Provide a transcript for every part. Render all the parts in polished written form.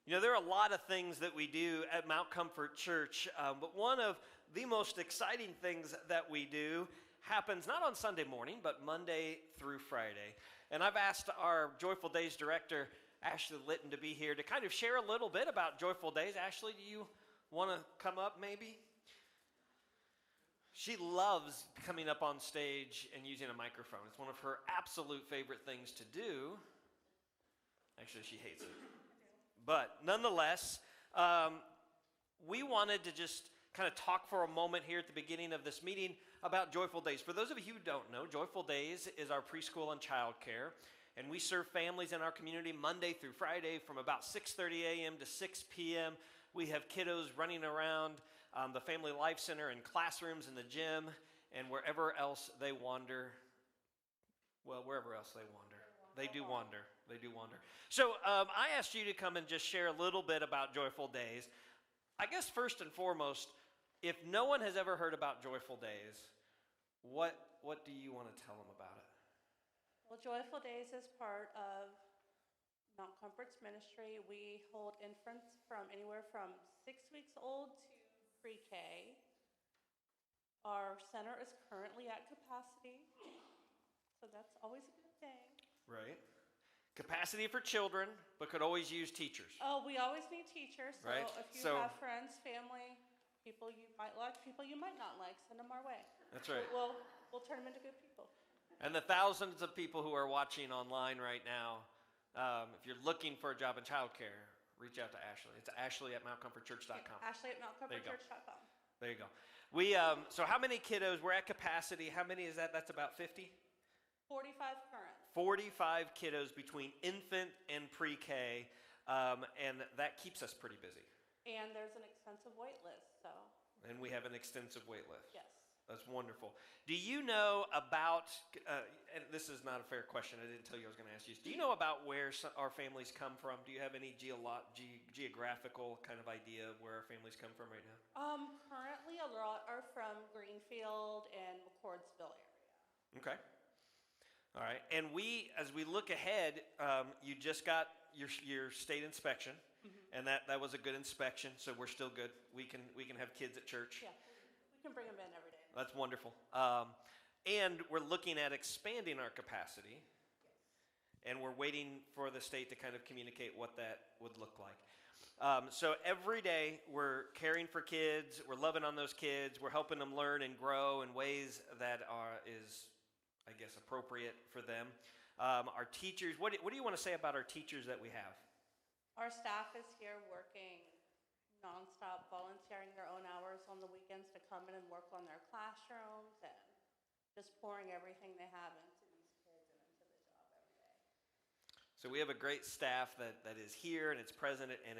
You know, there are a lot of things that we do at Mount Comfort Church, but one of the most exciting things that we do happens not on Sunday morning, but Monday through Friday. And I've asked our Joyful Days director, Ashley Litton, to be here to kind of share a little bit about Joyful Days. Ashley, do you want to come up maybe? She loves coming up on stage and using a microphone. It's one of her absolute favorite things to do. Actually, she hates it. But nonetheless, we wanted to just kind of talk for a moment here at the beginning of this meeting about Joyful Days. For those of you who don't know, Joyful Days is our preschool and childcare, and we serve families in our community Monday through Friday from about 6:30 a.m. to 6 p.m. We have kiddos running around the Family Life Center and classrooms in the gym and wherever else they wander. Well, wherever else they wander. They do wander. They do wander. So I asked you to come and just share a little bit about Joyful Days. I guess first and foremost, if no one has ever heard about Joyful Days, what do you want to tell them about it? Well, Joyful Days is part of Mount Comfort's ministry. We hold infants from anywhere from 6 weeks old to pre-K. Our center is currently at capacity, so that's always a good thing. Right. Capacity for children, but could always use teachers. Oh, we always need teachers. So right. if you have friends, family, people you might like, people you might not like, send them our way. That's right. We'll turn them into good people. And the thousands of people who are watching online right now, if you're looking for a job in childcare, reach out to Ashley. It's Ashley at mountcomfortchurch.com. Ashley at mountcomfortchurch.com. There you go. We so how many kiddos? We're at capacity. How many is that? That's about 50? 45 current. 45 kiddos between infant and pre-K, and that keeps us pretty busy. And there's an extensive wait list, so. And we have an extensive wait list. Yes. That's wonderful. Do you know about, and this is not a fair question, I didn't tell you I was going to ask you this. Do you know about where our families come from? Do you have any geographical kind of idea of where our families come from right now? Currently a lot are from Greenfield and McCordsville area. Okay. All right, and as we look ahead, you just got your state inspection, and that was a good inspection, so we're still good. We can have kids at church. Yeah, we can bring them in every day. That's wonderful. And we're looking at expanding our capacity, and we're waiting for the state to kind of communicate what that would look like. So every day we're caring for kids, we're loving on those kids, we're helping them learn and grow in ways that is, I guess, appropriate for them. Our teachers, what do you want to say about our teachers that we have? Our staff is here working nonstop, volunteering their own hours on the weekends to come in and work on their classrooms and just pouring everything they have into these kids and into the job every day. So we have a great staff that is here and it's present and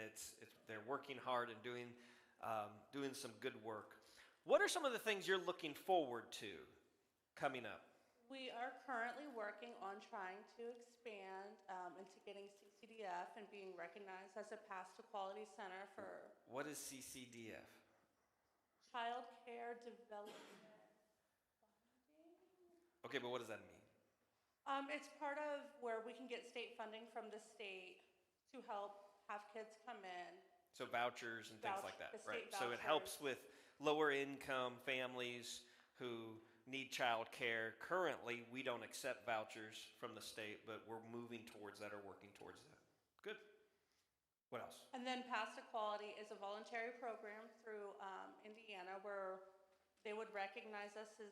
they're working hard and doing some good work. What are some of the things you're looking forward to coming up? We are currently working on trying to expand into getting CCDF and being recognized as a Path to Quality Center for... What is CCDF? Child Care Development Funding. Okay, but what does that mean? It's part of where we can get state funding from the state to help have kids come in. So vouchers and things like that, right? Vouchers. So it helps with lower income families who need child care. Currently, we don't accept vouchers from the state, but we're moving towards that or working towards that. Good. What else? And then Path to Quality is a voluntary program through Indiana where they would recognize us as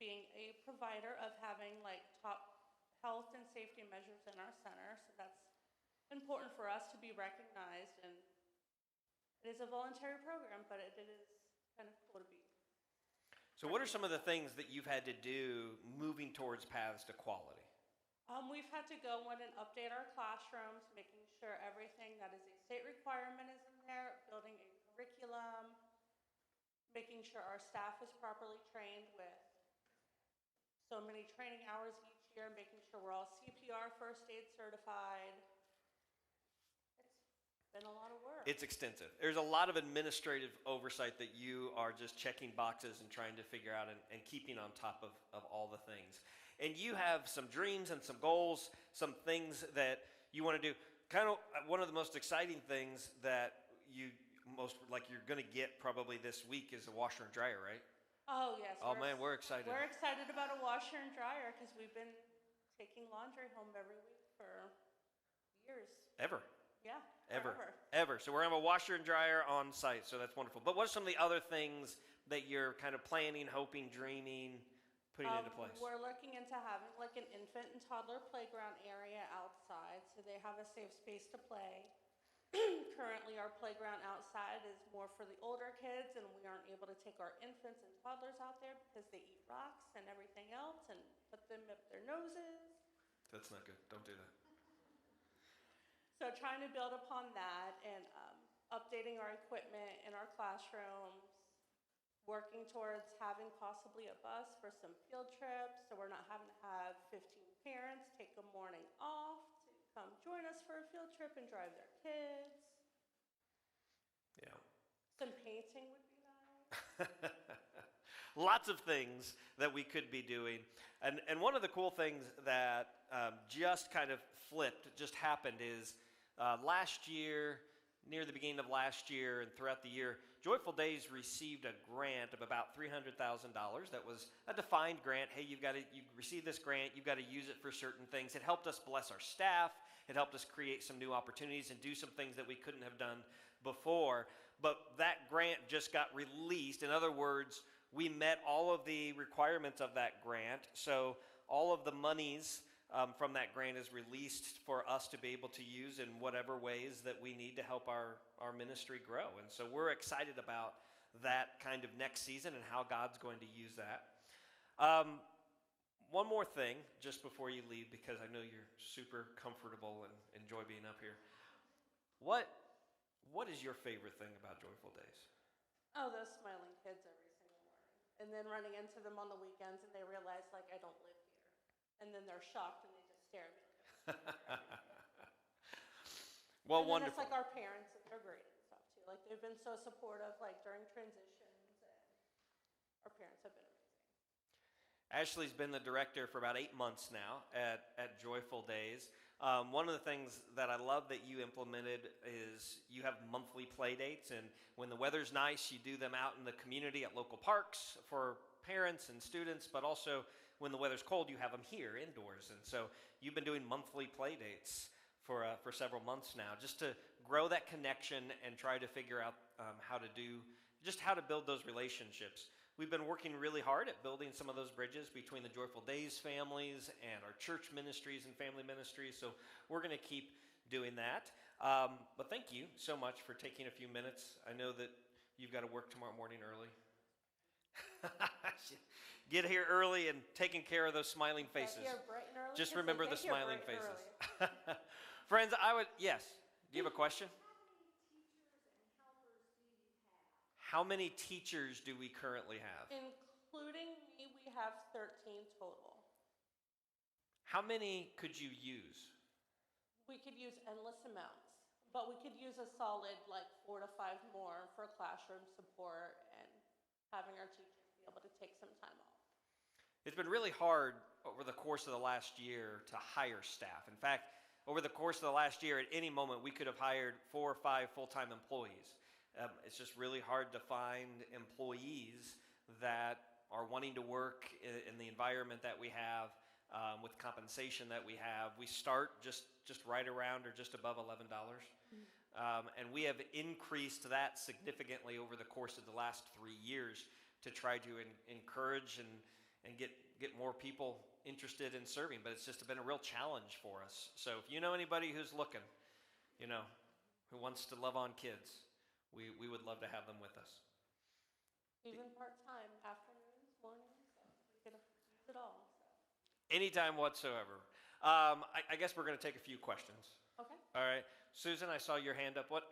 being a provider of having like top health and safety measures in our center. So that's important for us to be recognized. And it is a voluntary program, but it is kind of cool to be. So what are some of the things that you've had to do moving towards Paths to Quality? We've had to go in and update our classrooms, making sure everything that is a state requirement is in there, building a curriculum, making sure our staff is properly trained with so many training hours each year, making sure we're all CPR first aid certified. Been a lot of work. It's extensive. There's a lot of administrative oversight that you are just checking boxes and trying to figure out and keeping on top of all the things. And you have some dreams and some goals, some things that you want to do. kind of one of the most exciting things that you're going to get probably this week is a washer and dryer, right? Oh, yes. Oh man, we're excited. We're excited about a washer and dryer because we've been taking laundry home every week for years. Ever. Yeah. Ever. So we're going to have a washer and dryer on site, so that's wonderful. But what are some of the other things that you're kind of planning, hoping, dreaming, putting into place? We're looking into having like an infant and toddler playground area outside so they have a safe space to play. Currently, our playground outside is more for the older kids, and we aren't able to take our infants and toddlers out there because they eat rocks and everything else and put them up their noses. That's not good. Don't do that. So trying to build upon that and updating our equipment in our classrooms, working towards having possibly a bus for some field trips so we're not having to have 15 parents take a morning off to come join us for a field trip and drive their kids. Yeah. Some painting would be nice. Lots of things that we could be doing. And one of the cool things that just kind of just happened is last year, near the beginning of last year and throughout the year, Joyful Days received a grant of about $300,000. That was a defined grant. Hey, you received this grant, you've got to use it for certain things. It helped us bless our staff. It helped us create some new opportunities and do some things that we couldn't have done before. But that grant just got released. In other words, we met all of the requirements of that grant. So all of the monies from that grant is released for us to be able to use in whatever ways that we need to help our ministry grow. And so we're excited about that kind of next season and how God's going to use that. One more thing, just before you leave, because I know you're super comfortable and enjoy being up here. What is your favorite thing about Joyful Days? Oh, those smiling kids every single morning. And then running into them on the weekends and they realize, like, I don't live here. And then they're shocked and they just stare at me. Well, and wonderful. It's like our parents, and they're great and stuff too. Like they've been so supportive, like during transitions, and our parents have been amazing. Ashley's been the director for about 8 months now at Joyful Days. One of the things that I love that you implemented is you have monthly play dates, and when the weather's nice, you do them out in the community at local parks for parents and students, but also when the weather's cold, you have them here indoors. And so you've been doing monthly play dates for several months now, just to grow that connection and try to figure out how to build those relationships. We've been working really hard at building some of those bridges between the Joyful Days families and our church ministries and family ministries. So we're going to keep doing that. But thank you so much for taking a few minutes. I know that you've got to work tomorrow morning early. Get here early and taking care of those smiling faces. Get here bright and early. Just remember the smiling faces. Friends, yes. Do you have a question? How many teachers do we currently have? Including me, we have 13 total. How many could you use? We could use endless amounts, but we could use a solid like 4 to 5 more for classroom support and having our teachers be able to take some time off. It's been really hard over the course of the last year to hire staff. In fact, over the course of the last year, at any moment, we could have hired 4 or 5 full-time employees. It's just really hard to find employees that are wanting to work in the environment that we have, with compensation that we have. We start just right around or just above $11. And we have increased that significantly over the course of the last 3 years to try to encourage and get more people interested in serving. But it's just been a real challenge for us. So if you know anybody who's looking, who wants to love on kids, we would love to have them with us. Even part-time, afternoons, mornings, so we can use it all. So. Anytime whatsoever. I guess we're going to take a few questions. Okay. All right. Susan, I saw your hand up. What?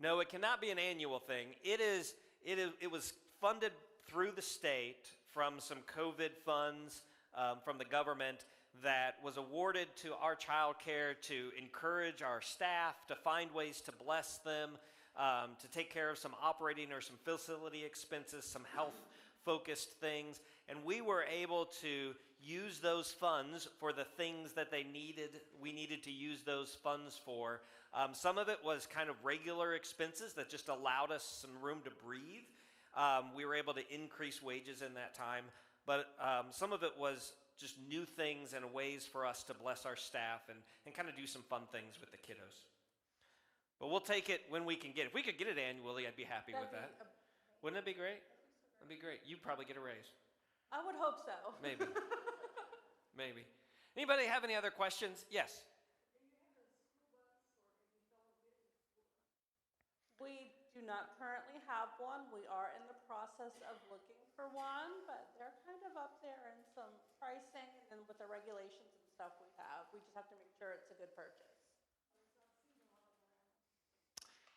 No, it cannot be an annual thing. It was funded through the state from some COVID funds from the government that was awarded to our child care to encourage our staff, to find ways to bless them, to take care of some operating or some facility expenses, some health-focused things. And we were able to use those funds for the things that we needed to use those funds for. Some of it was kind of regular expenses that just allowed us some room to breathe. We were able to increase wages in that time, but some of it was just new things and ways for us to bless our staff and kind of do some fun things with the kiddos. But we'll take it when we can get it. If we could get it annually, I'd be happy with that. Wouldn't it be great? That'd be great. You'd probably get a raise. I would hope so. Maybe. Maybe. Anybody have any other questions? Yes. We do not currently have one. We are in the process of looking for one, but they're kind of up there in some pricing and then with the regulations and stuff we have. We just have to make sure it's a good purchase.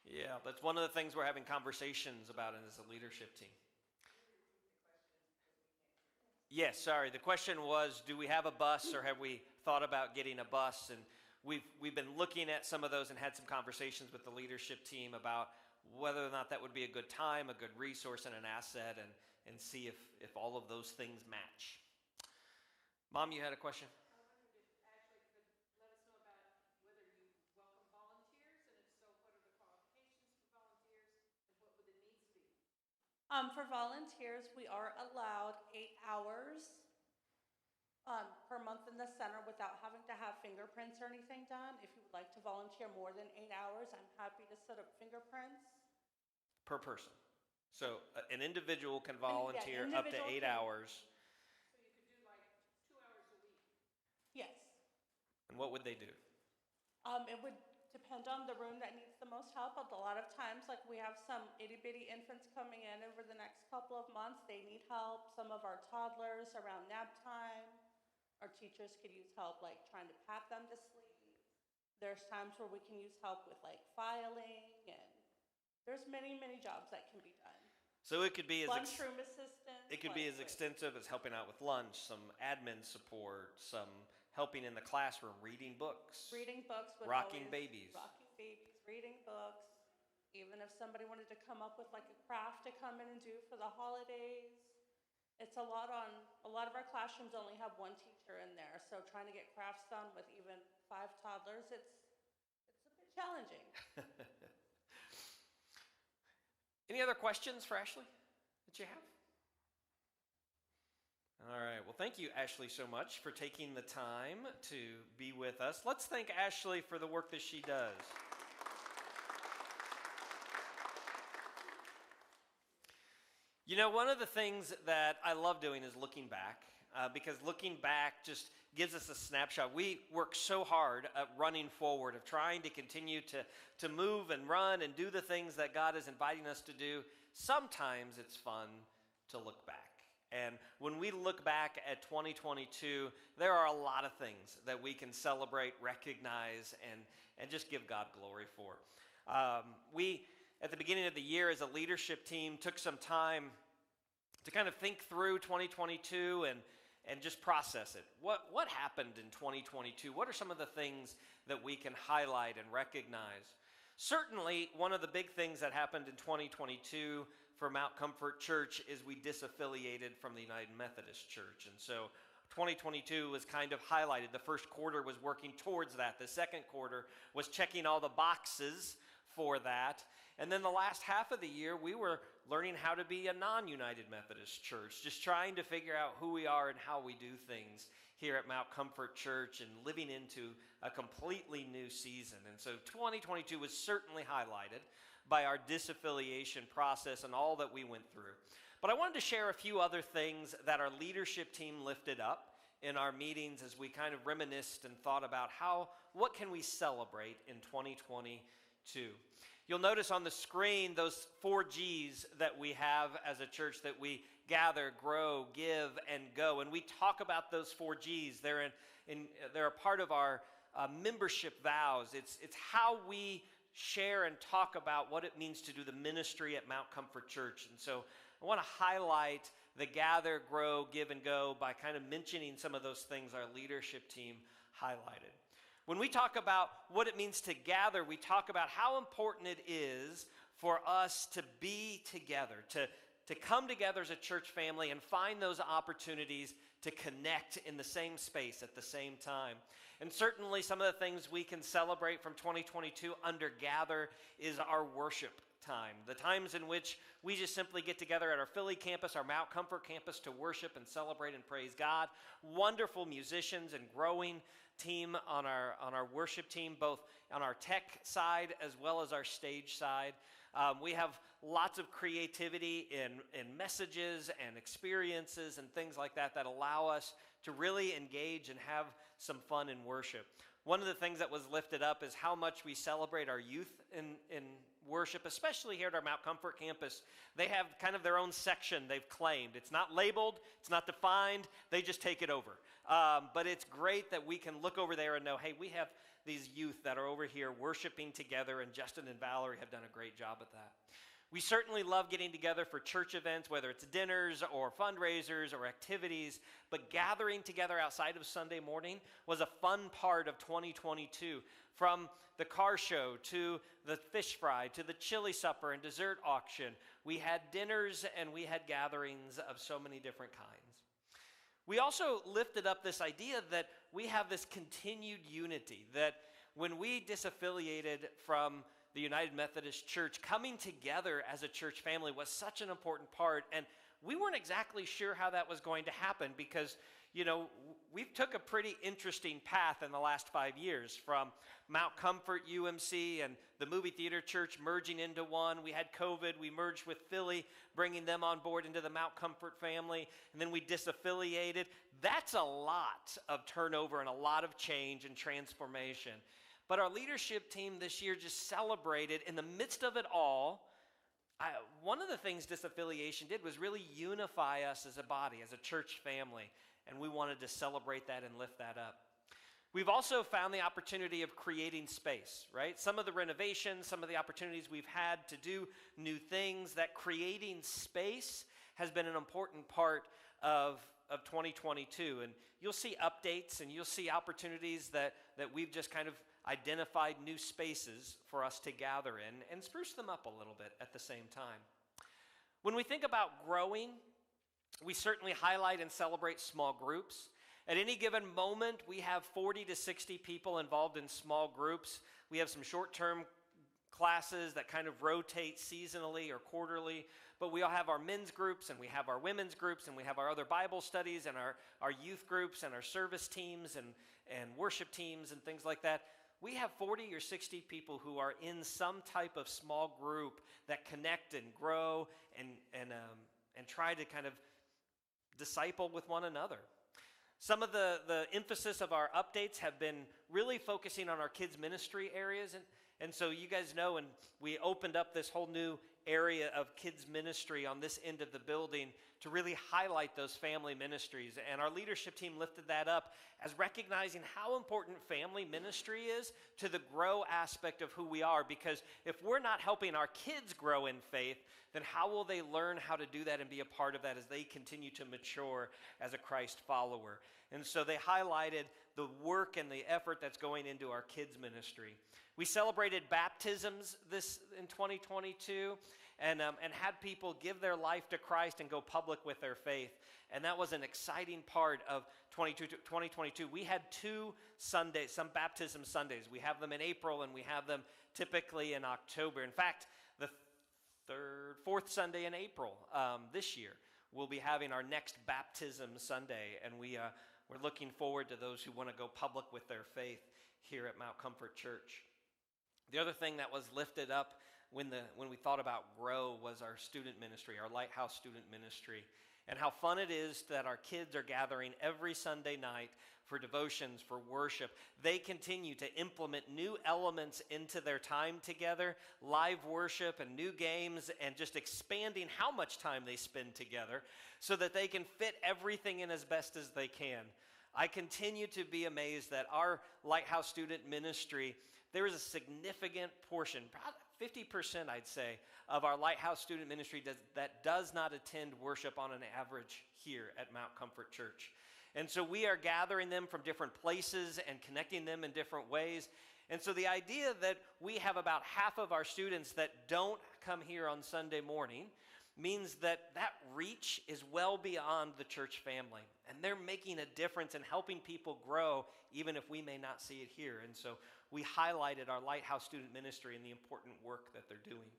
Yeah, that's one of the things we're having conversations about as a leadership team. Yes, sorry. The question was, do we have a bus or have we thought about getting a bus? And we've been looking at some of those and had some conversations with the leadership team about whether or not that would be a good time, a good resource, and an asset, and see if all of those things match. Mom, you had a question? For volunteers, we are allowed 8 hours per month in the center without having to have fingerprints or anything done. If you would like to volunteer more than 8 hours, I'm happy to set up fingerprints. Per person. So an individual can volunteer up to 8 hours. So you could do like 2 hours a week. Yes. And what would they do? It would depend on the room that needs the most help. But a lot of times, like we have some itty-bitty infants coming in over the next couple of months. They need help. Some of our toddlers around nap time. Our teachers could use help like trying to pat them to sleep. There's times where we can use help with like filing, and there's many, many jobs that can be done. So it could be Lunchroom assistance. it could be as extensive as helping out with lunch, some admin support, some helping in the classroom, reading books. Reading books. Rocking babies. Rocking babies, reading books. Even if somebody wanted to come up with like a craft to come in and do for the holidays. It's a lot of our classrooms only have one teacher in there. So trying to get crafts done with even 5 toddlers, it's a bit challenging. Any other questions for Ashley that you have? All right. Well, thank you, Ashley, so much for taking the time to be with us. Let's thank Ashley for the work that she does. You know, one of the things that I love doing is looking back, because looking back just gives us a snapshot. We work so hard at running forward, of trying to continue to move and run and do the things that God is inviting us to do. Sometimes it's fun to look back. And when we look back at 2022, there are a lot of things that we can celebrate, recognize, and just give God glory for. We, at the beginning of the year as a leadership team, took some time to kind of think through 2022 and just process it. What happened in 2022? What are some of the things that we can highlight and recognize? Certainly, one of the big things that happened in 2022 for Mount Comfort Church is we disaffiliated from the United Methodist Church. And so 2022 was kind of highlighted. The first quarter was working towards that. The second quarter was checking all the boxes for that. And then the last half of the year, we were learning how to be a non-United Methodist church, just trying to figure out who we are and how we do things here at Mount Comfort Church and living into a completely new season. And so 2022 was certainly highlighted by our disaffiliation process and all that we went through. But I wanted to share a few other things that our leadership team lifted up in our meetings as we kind of reminisced and thought about what can we celebrate in 2022. You'll notice on the screen those 4 G's that we have as a church, that we gather, grow, give, and go. And we talk about those 4 G's. They're a part of our membership vows. It's how we share and talk about what it means to do the ministry at Mount Comfort Church. And so I want to highlight the gather, grow, give, and go by kind of mentioning some of those things our leadership team highlighted. When we talk about what it means to gather, we talk about how important it is for us to be together, to come together as a church family and find those opportunities to connect in the same space at the same time. And certainly some of the things we can celebrate from 2022 under Gather is our worship time, the times in which we just simply get together at our Philly campus, our Mount Comfort campus, to worship and celebrate and praise God. Wonderful musicians and growing team on our worship team, both on our tech side as well as our stage side. We have lots of creativity in messages and experiences and things like that that allow us to really engage and have some fun in worship. One of the things that was lifted up is how much we celebrate our youth in worship, especially here at our Mount Comfort campus. They have kind of their own section they've claimed. It's not labeled, it's not defined, they just take it over. But it's great that we can look over there and know, hey, we have these youth that are over here worshiping together, and Justin and Valerie have done a great job at that. We certainly love getting together for church events, whether it's dinners or fundraisers or activities, but gathering together outside of Sunday morning was a fun part of 2022. From the car show to the fish fry to the chili supper and dessert auction, we had dinners and we had gatherings of so many different kinds. We also lifted up this idea that we have this continued unity, that when we disaffiliated from the United Methodist Church, coming together as a church family was such an important part, and we weren't exactly sure how that was going to happen because, you know, we took a pretty interesting path in the last 5 years, from Mount Comfort UMC and the movie theater church merging into one. We had COVID, we merged with Philly, bringing them on board into the Mount Comfort family, and then we disaffiliated. That's a lot of turnover and a lot of change and transformation. But our leadership team this year just celebrated in the midst of it all. One of the things disaffiliation did was really unify us as a body, as a church family, and we wanted to celebrate that and lift that up. We've also found the opportunity of creating space, right? Some of the renovations, some of the opportunities we've had to do new things, that creating space has been an important part of 2022. And you'll see updates and you'll see opportunities that we've just kind of identified new spaces for us to gather in and spruce them up a little bit at the same time. When we think about growing, we certainly highlight and celebrate small groups. At any given moment, we have 40 to 60 people involved in small groups. We have some short-term classes that kind of rotate seasonally or quarterly, but we all have our men's groups and we have our women's groups and we have our other Bible studies and our youth groups and our service teams and worship teams and things like that. We have 40 or 60 people who are in some type of small group that connect and grow and try to kind of disciple with one another. Some of the emphasis of our updates have been really focusing on our kids' ministry areas. And so you guys know, and we opened up this whole new area of kids' ministry on this end of the building to really highlight those family ministries. And our leadership team lifted that up as recognizing how important family ministry is to the grow aspect of who we are. Because if we're not helping our kids grow in faith, then how will they learn how to do that and be a part of that as they continue to mature as a Christ follower? And so they highlighted the work and the effort that's going into our kids' ministry. We celebrated baptisms in 2022 and had people give their life to Christ and go public with their faith. And that was an exciting part of 2022. We had some baptism Sundays. We have them in April and we have them typically in October. In fact, the fourth Sunday in April this year, we'll be having our next baptism Sunday, and we're looking forward to those who want to go public with their faith here at Mount Comfort Church. The other thing that was lifted up when we thought about grow was our student ministry, our Lighthouse student ministry, and how fun it is that our kids are gathering every Sunday night for devotions, for worship. They continue to implement new elements into their time together, live worship and new games, and just expanding how much time they spend together so that they can fit everything in as best as they can. I continue to be amazed that our Lighthouse student ministry, there is a significant portion, probably 50% I'd say, of our Lighthouse student ministry that does not attend worship on an average here at Mount Comfort Church. And so we are gathering them from different places and connecting them in different ways. And so the idea that we have about half of our students that don't come here on Sunday morning, means that that reach is well beyond the church family. And they're making a difference and helping people grow, even if we may not see it here. And so we highlighted our Lighthouse Student Ministry and the important work that they're doing.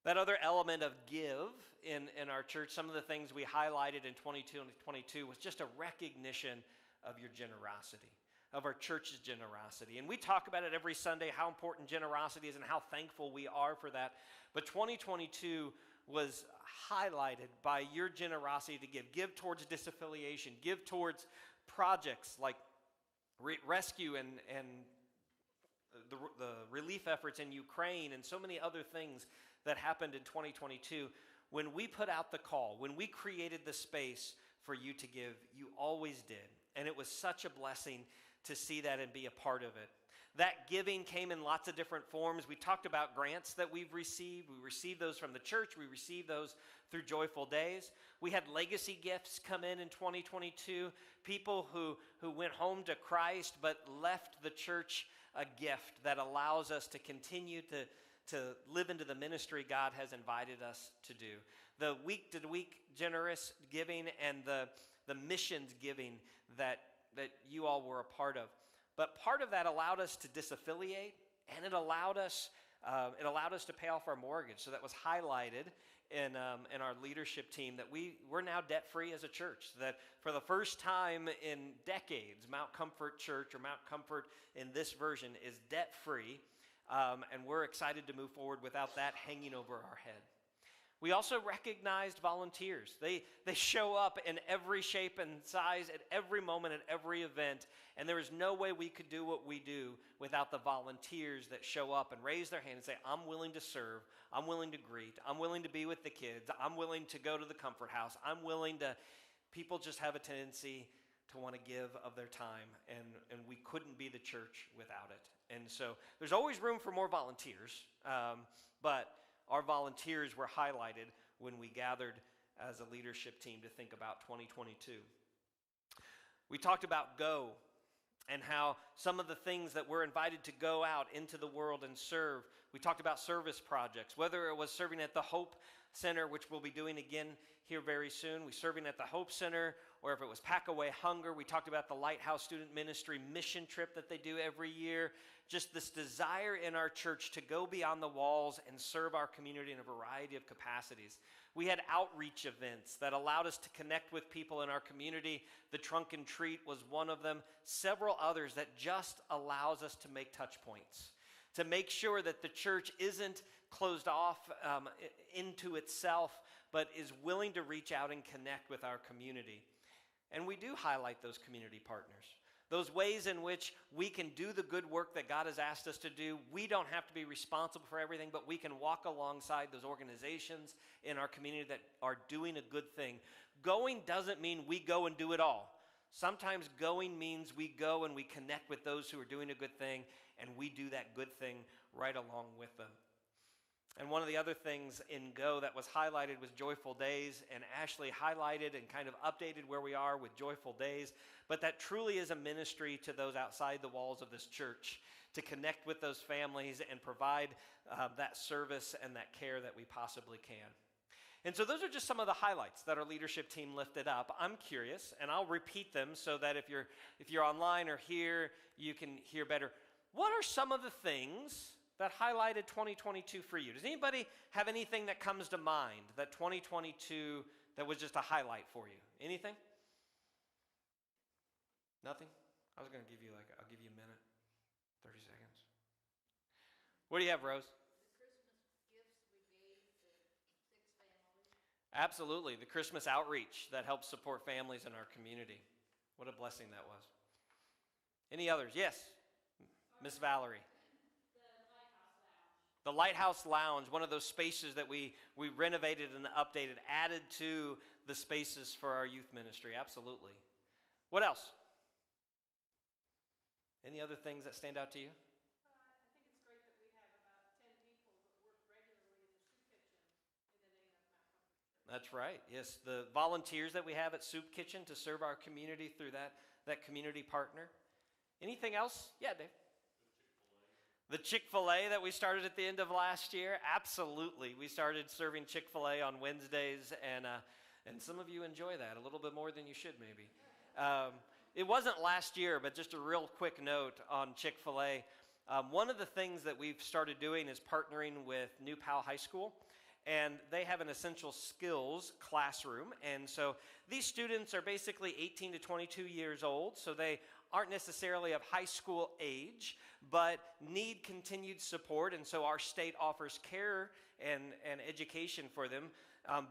That other element of give in our church, some of the things we highlighted in 2022 was just a recognition of your generosity, of our church's generosity. And we talk about it every Sunday, how important generosity is and how thankful we are for that. But 2022 was highlighted by your generosity to give. Give towards disaffiliation. Give towards projects like rescue and the relief efforts in Ukraine and so many other things that happened in 2022. When we put out the call, when we created the space for you to give, you always did. And it was such a blessing to see that and be a part of it. That giving came in lots of different forms. We talked about grants that we've received. We received those from the church. We received those through Joyful Days. We had legacy gifts come in 2022. People who went home to Christ but left the church a gift that allows us to continue to live into the ministry God has invited us to do. The week-to-week generous giving and the missions giving that you all were a part of. But part of that allowed us to disaffiliate, and it allowed us to pay off our mortgage. So that was highlighted in our leadership team that we're now debt-free as a church. That for the first time in decades, Mount Comfort Church, or Mount Comfort in this version, is debt-free, and we're excited to move forward without that hanging over our head. We also recognized volunteers. They show up in every shape and size at every moment, at every event, and there is no way we could do what we do without the volunteers that show up and raise their hand and say, I'm willing to serve, I'm willing to greet, I'm willing to be with the kids, I'm willing to go to the comfort house, I'm willing to. People just have a tendency to want to give of their time, and we couldn't be the church without it. And so there's always room for more volunteers, but our volunteers were highlighted when we gathered as a leadership team to think about 2022. We talked about go and how some of the things that we're invited to go out into the world and serve. We talked about service projects, whether it was serving at the Hope Center, which we'll be doing again here very soon. We're serving at the Hope Center, or if it was Pack Away Hunger. We talked about the Lighthouse Student Ministry mission trip that they do every year. Just this desire in our church to go beyond the walls and serve our community in a variety of capacities. We had outreach events that allowed us to connect with people in our community. The Trunk and Treat was one of them. Several others that just allows us to make touch points, to make sure that the church isn't closed off into itself, but is willing to reach out and connect with our community. And we do highlight those community partners, those ways in which we can do the good work that God has asked us to do. We don't have to be responsible for everything, but we can walk alongside those organizations in our community that are doing a good thing. Going doesn't mean we go and do it all. Sometimes going means we go and we connect with those who are doing a good thing, and we do that good thing right along with them. And one of the other things in Go that was highlighted was Joyful Days, and Ashley highlighted and kind of updated where we are with Joyful Days. But that truly is a ministry to those outside the walls of this church, to connect with those families and provide that service and that care that we possibly can. And so those are just some of the highlights that our leadership team lifted up. I'm curious, and I'll repeat them so that if you're online or here, you can hear better. What are some of the things that highlighted 2022 for you? Does anybody have anything that comes to mind that 2022 that was just a highlight for you? Anything? Nothing? I was going to give you I'll give you a minute, 30 seconds. What do you have, Rose? The Christmas gifts we gave to 6 families. Absolutely. The Christmas outreach that helps support families in our community. What a blessing that was. Any others? Yes, Miss Valerie. The Lighthouse Lounge, one of those spaces that we renovated and updated, added to the spaces for our youth ministry. Absolutely. What else? Any other things that stand out to you? I think it's great that we have about 10 people that work regularly in the soup kitchen in the name of Mount Comfort Church. That's right. Yes, the volunteers that we have at Soup Kitchen to serve our community through that community partner. Anything else? Yeah, Dave. The Chick-fil-A that we started at the end of last year, absolutely. We started serving Chick-fil-A on Wednesdays, and some of you enjoy that a little bit more than you should maybe. It wasn't last year, but just a real quick note on Chick-fil-A. One of the things that we've started doing is partnering with New Pal High School, and they have an essential skills classroom. And so these students are basically 18 to 22 years old, so they aren't necessarily of high school age, but need continued support. And so our state offers care and education for them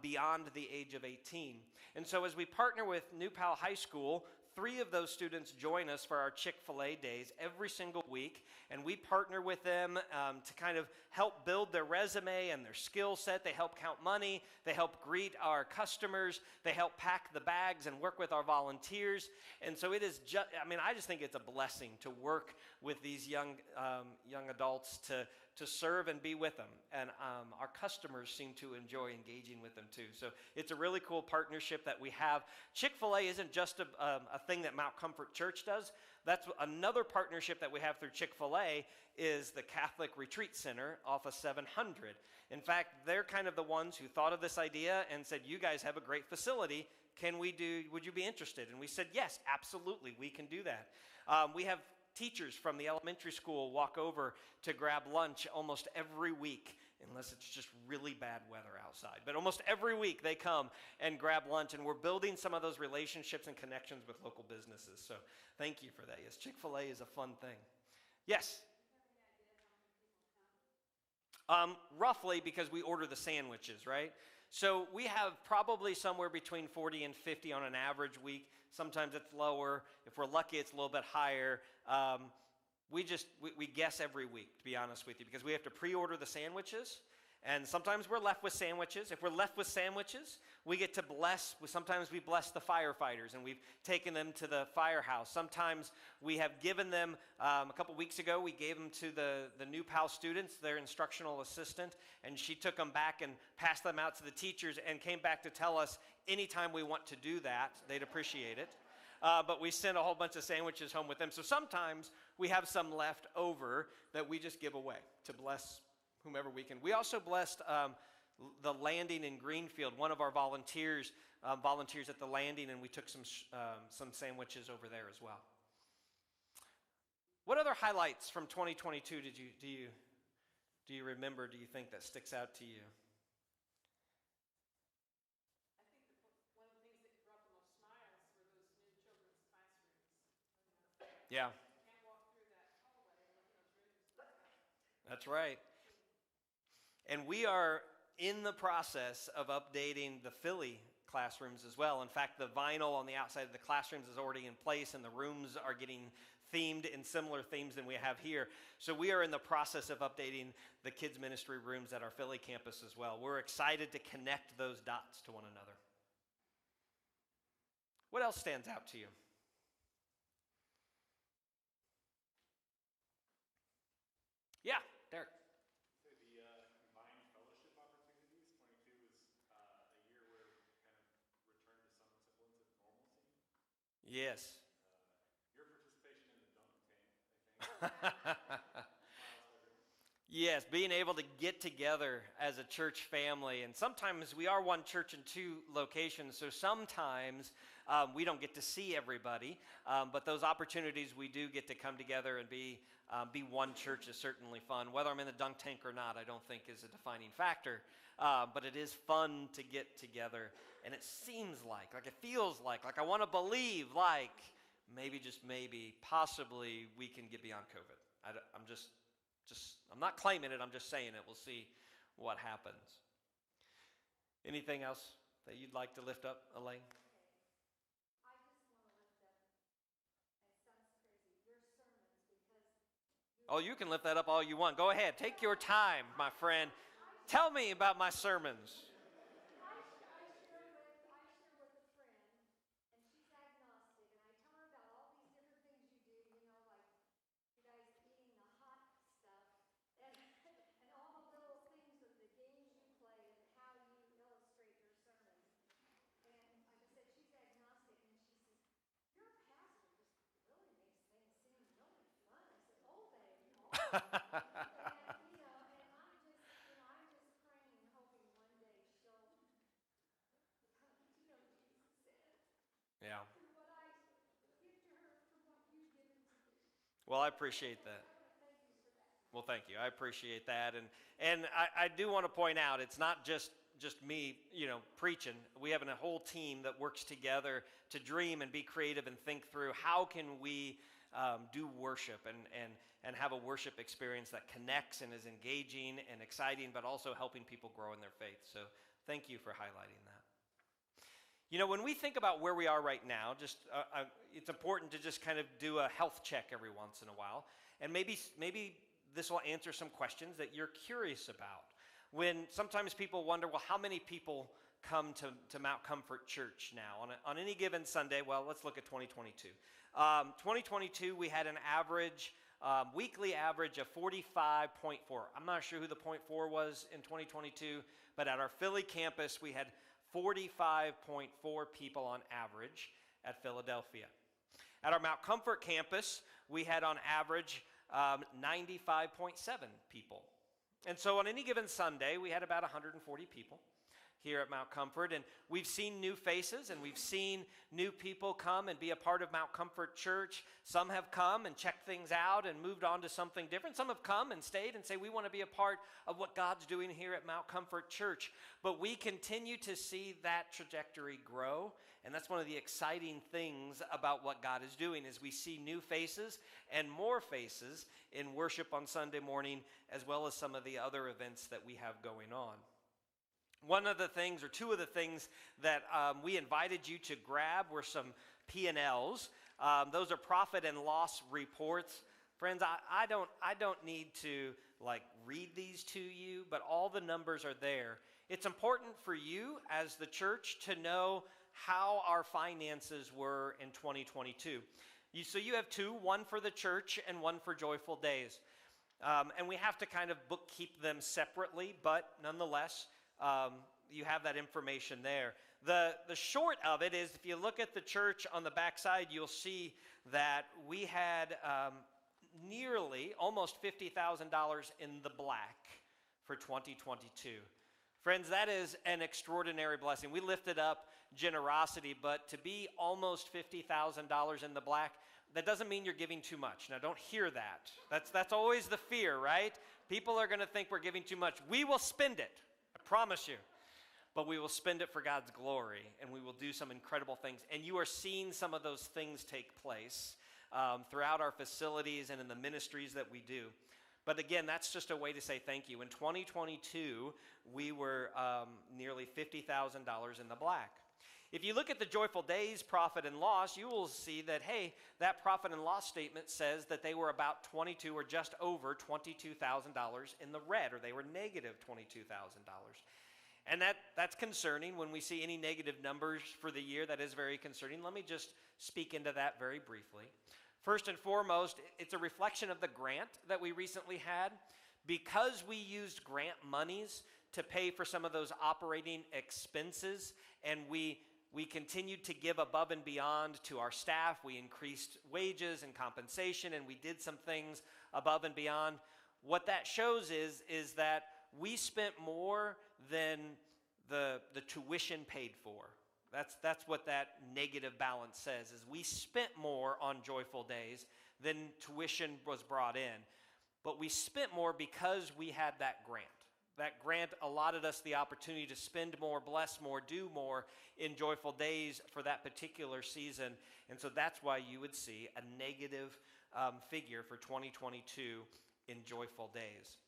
beyond the age of 18. And so as we partner with New Pal High School, 3 of those students join us for our Chick-fil-A days every single week, and we partner with them to kind of help build their resume and their skill set. They help count money, they help greet our customers, they help pack the bags and work with our volunteers. And so it is just, I just think it's a blessing to work with these young adults to serve and be with them. And our customers seem to enjoy engaging with them too. So it's a really cool partnership that we have. Chick-fil-A isn't just a thing that Mount Comfort Church does. That's another partnership that we have through Chick-fil-A is the Catholic Retreat Center off of 700. In fact, they're kind of the ones who thought of this idea and said, you guys have a great facility. Would you be interested? And we said, yes, absolutely, we can do that. We have teachers from the elementary school walk over to grab lunch almost every week, unless it's just really bad weather outside. But almost every week they come and grab lunch, and we're building some of those relationships and connections with local businesses. So thank you for that. Yes, Chick-fil-A is a fun thing. Yes? Roughly, because we order the sandwiches, right? So we have probably somewhere between 40 and 50 on an average week. Sometimes it's lower. If we're lucky, it's a little bit higher. We guess every week, to be honest with you, because we have to pre-order the sandwiches, and sometimes we're left with sandwiches. If we're left with sandwiches, we get to sometimes we bless the firefighters, and we've taken them to the firehouse. Sometimes we have given them, a couple weeks ago, we gave them to the New Pal students, their instructional assistant, and she took them back and passed them out to the teachers and came back to tell us anytime we want to do that, they'd appreciate it. But we sent a whole bunch of sandwiches home with them. So sometimes we have some left over that we just give away to bless whomever we can. We also blessed the landing in Greenfield. One of our volunteers volunteers at the landing, and we took some sandwiches over there as well. What other highlights from 2022 do you remember, do you think, that sticks out to you? One of the things that brought the most smiles were those new children's classrooms. Yeah. You can't walk through that hallway and look in those rooms. That's right. And we are in the process of updating the Philly classrooms as well. In fact, the vinyl on the outside of the classrooms is already in place, and the rooms are getting themed in similar themes than we have here. So we are in the process of updating the kids' ministry rooms at our Philly campus as well. We're excited to connect those dots to one another. What else stands out to you? Yeah, Derek. So the combined fellowship opportunities, 22 is a year where we kind of return to some semblance of normalcy. Yes. Your participation in the dunk tank, I think. Yes, being able to get together as a church family. And sometimes we are one church in two locations, so sometimes we don't get to see everybody. But those opportunities we do get to come together and be one church is certainly fun. Whether I'm in the dunk tank or not, I don't think is a defining factor. But it is fun to get together. And it seems like it feels like I want to believe like maybe, just maybe, possibly we can get beyond COVID. I'm not claiming it, I'm just saying it. We'll see what happens. Anything else that you'd like to lift up, Elaine? I just want to lift up, it sounds crazy, your sermons, because Oh, you can lift that up all you want. Go ahead. Take your time, my friend. Tell me about my sermons. I share with a friend, and she's agnostic, and I tell her about all these different things you do, like you guys eating the hot stuff, and all the little things of the games you play and how you illustrate your sermons. And like I said, she's agnostic, and she says, your pastor just really makes things seem really fun. I said, oh, baby. Well, I appreciate that. Well, thank you. I appreciate that. And I do want to point out, it's not just me, preaching. We have a whole team that works together to dream and be creative and think through how can we do worship and have a worship experience that connects and is engaging and exciting, but also helping people grow in their faith. So thank you for highlighting that. When we think about where we are right now, it's important to just kind of do a health check every once in a while. And maybe this will answer some questions that you're curious about. When sometimes people wonder, well, how many people come to Mount Comfort Church now? On any given Sunday, well, let's look at 2022. 2022, we had an average, weekly average of 45.4. I'm not sure who the 0.4 was in 2022, but at our Philly campus, we had 45.4 people on average at Philadelphia. At our Mount Comfort campus, we had on average 95.7 people. And so on any given Sunday, we had about 140 people here at Mount Comfort, and we've seen new faces, and we've seen new people come and be a part of Mount Comfort Church. Some have come and checked things out and moved on to something different. Some have come and stayed and say, we want to be a part of what God's doing here at Mount Comfort Church. But we continue to see that trajectory grow, and that's one of the exciting things about what God is doing, is we see new faces and more faces in worship on Sunday morning, as well as some of the other events that we have going on. One of the things, or two of the things that we invited you to grab were some P&Ls. Those are profit and loss reports. Friends, I don't need to read these to you, but all the numbers are there. It's important for you as the church to know how our finances were in 2022. So you have two, one for the church and one for Joyful Days. And we have to kind of bookkeep them separately, but nonetheless, you have that information there. The short of it is, if you look at the church on the backside, you'll see that we had nearly almost $50,000 in the black for 2022. Friends, that is an extraordinary blessing. We lifted up generosity, but to be almost $50,000 in the black, that doesn't mean you're giving too much. Now, don't hear that. That's always the fear, right? People are going to think we're giving too much. We will spend it. I promise you. But we will spend it for God's glory, and we will do some incredible things. And you are seeing some of those things take place throughout our facilities and in the ministries that we do. But again, that's just a way to say thank you. In 2022, we were nearly $50,000 in the black. If you look at the Joyful Days profit and loss, you will see that, hey, that profit and loss statement says that they were about $22 or just over $22,000 in the red, or they were negative $22,000. And that's concerning. When we see any negative numbers for the year, that is very concerning. Let me just speak into that very briefly. First and foremost, it's a reflection of the grant that we recently had. Because we used grant monies to pay for some of those operating expenses, and we continued to give above and beyond to our staff. We increased wages and compensation, and we did some things above and beyond. What that shows is that we spent more than the tuition paid for. That's what that negative balance says, is we spent more on Joyful Days than tuition was brought in. But we spent more because we had that grant. That grant allotted us the opportunity to spend more, bless more, do more in Joyful Days for that particular season. And so that's why you would see a negative figure for 2022 in Joyful Days.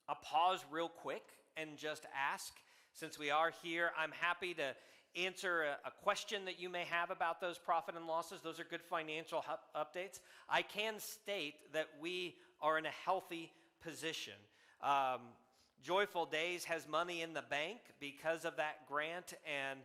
I'll pause real quick and just ask, since we are here, I'm happy to answer a question that you may have about those profit and losses. Those are good financial updates. I can state that we are in a healthy position. Joyful Days has money in the bank because of that grant and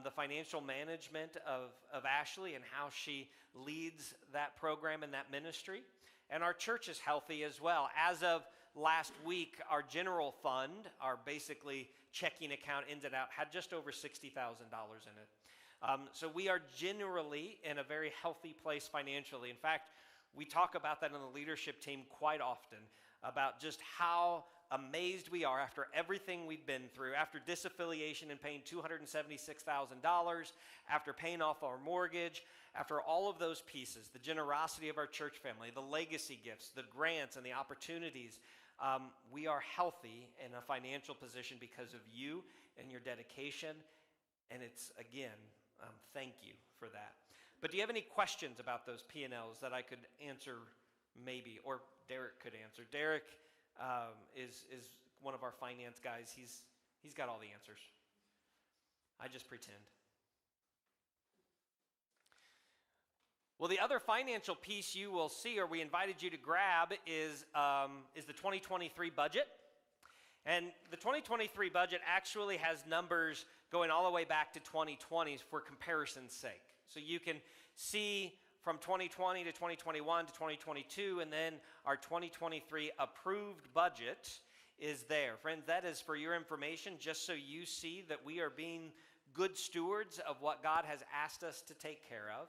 the financial management of Ashley and how she leads that program and that ministry. And our church is healthy as well. As of last week, our general fund, our basically checking account ins and out, had just over $60,000 in it. So we are generally in a very healthy place financially. In fact, we talk about that in the leadership team quite often. about just how amazed we are after everything we've been through, after disaffiliation and paying $276,000, after paying off our mortgage, after all of those pieces, the generosity of our church family, the legacy gifts, the grants, and the opportunities. We are healthy in a financial position because of you and your dedication. And it's, again, thank you for that. But do you have any questions about those P&Ls that I could answer maybe, or Derek could answer? Derek is one of our finance guys. He's got all the answers. I just pretend. Well, the other financial piece you will see, or we invited you to grab, is the 2023 budget. And the 2023 budget actually has numbers going all the way back to 2020 for comparison's sake. So you can see from 2020 to 2021 to 2022, and then our 2023 approved budget is there. Friends, that is for your information, just so you see that we are being good stewards of what God has asked us to take care of.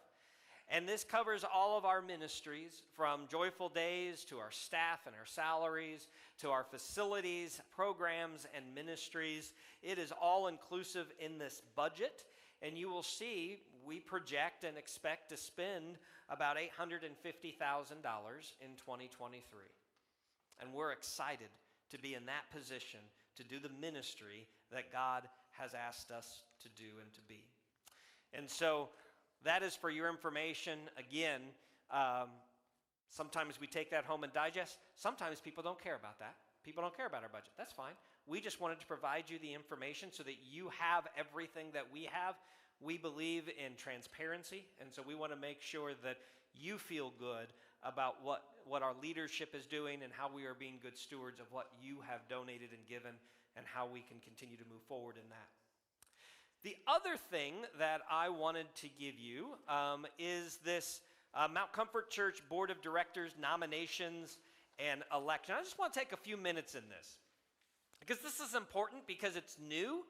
And this covers all of our ministries, from Joyful Days to our staff and our salaries, to our facilities, programs, and ministries. It is all inclusive in this budget. And you will see we project and expect to spend about $850,000 in 2023. And we're excited to be in that position to do the ministry that God has asked us to do and to be. And so that is for your information. Again, sometimes we take that home and digest. Sometimes people don't care about that. People don't care about our budget. That's fine. We just wanted to provide you the information so that you have everything that we have. We believe in transparency, and so we want to make sure that you feel good about what our leadership is doing and how we are being good stewards of what you have donated and given, and how we can continue to move forward in that. The other thing that I wanted to give you is this Mount Comfort Church Board of Directors nominations and election. I just want to take a few minutes in this, because this is important because it's new.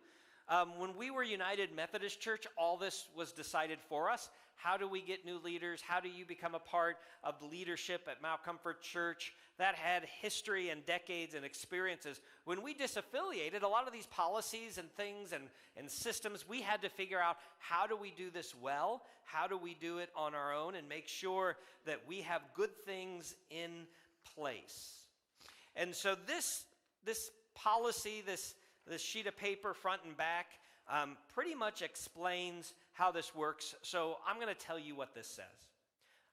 When we were United Methodist Church, all this was decided for us. How do we get new leaders? How do you become a part of the leadership at Mount Comfort Church? That had history and decades and experiences. When we disaffiliated, a lot of these policies and things and systems, we had to figure out, how do we do this well? How do we do it on our own and make sure that we have good things in place? And so this policy, this sheet of paper, front and back, pretty much explains how this works. So I'm going to tell you what this says.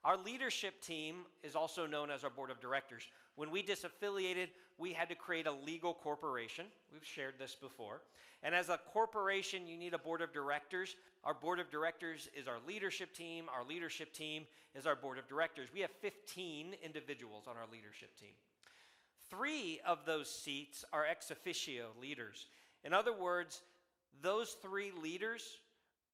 Our leadership team is also known as our board of directors. When we disaffiliated, we had to create a legal corporation. We've shared this before. And as a corporation, you need a board of directors. Our board of directors is our leadership team. Our leadership team is our board of directors. We have 15 individuals on our leadership team. 3 of those seats are ex officio leaders. In other words, those 3 leaders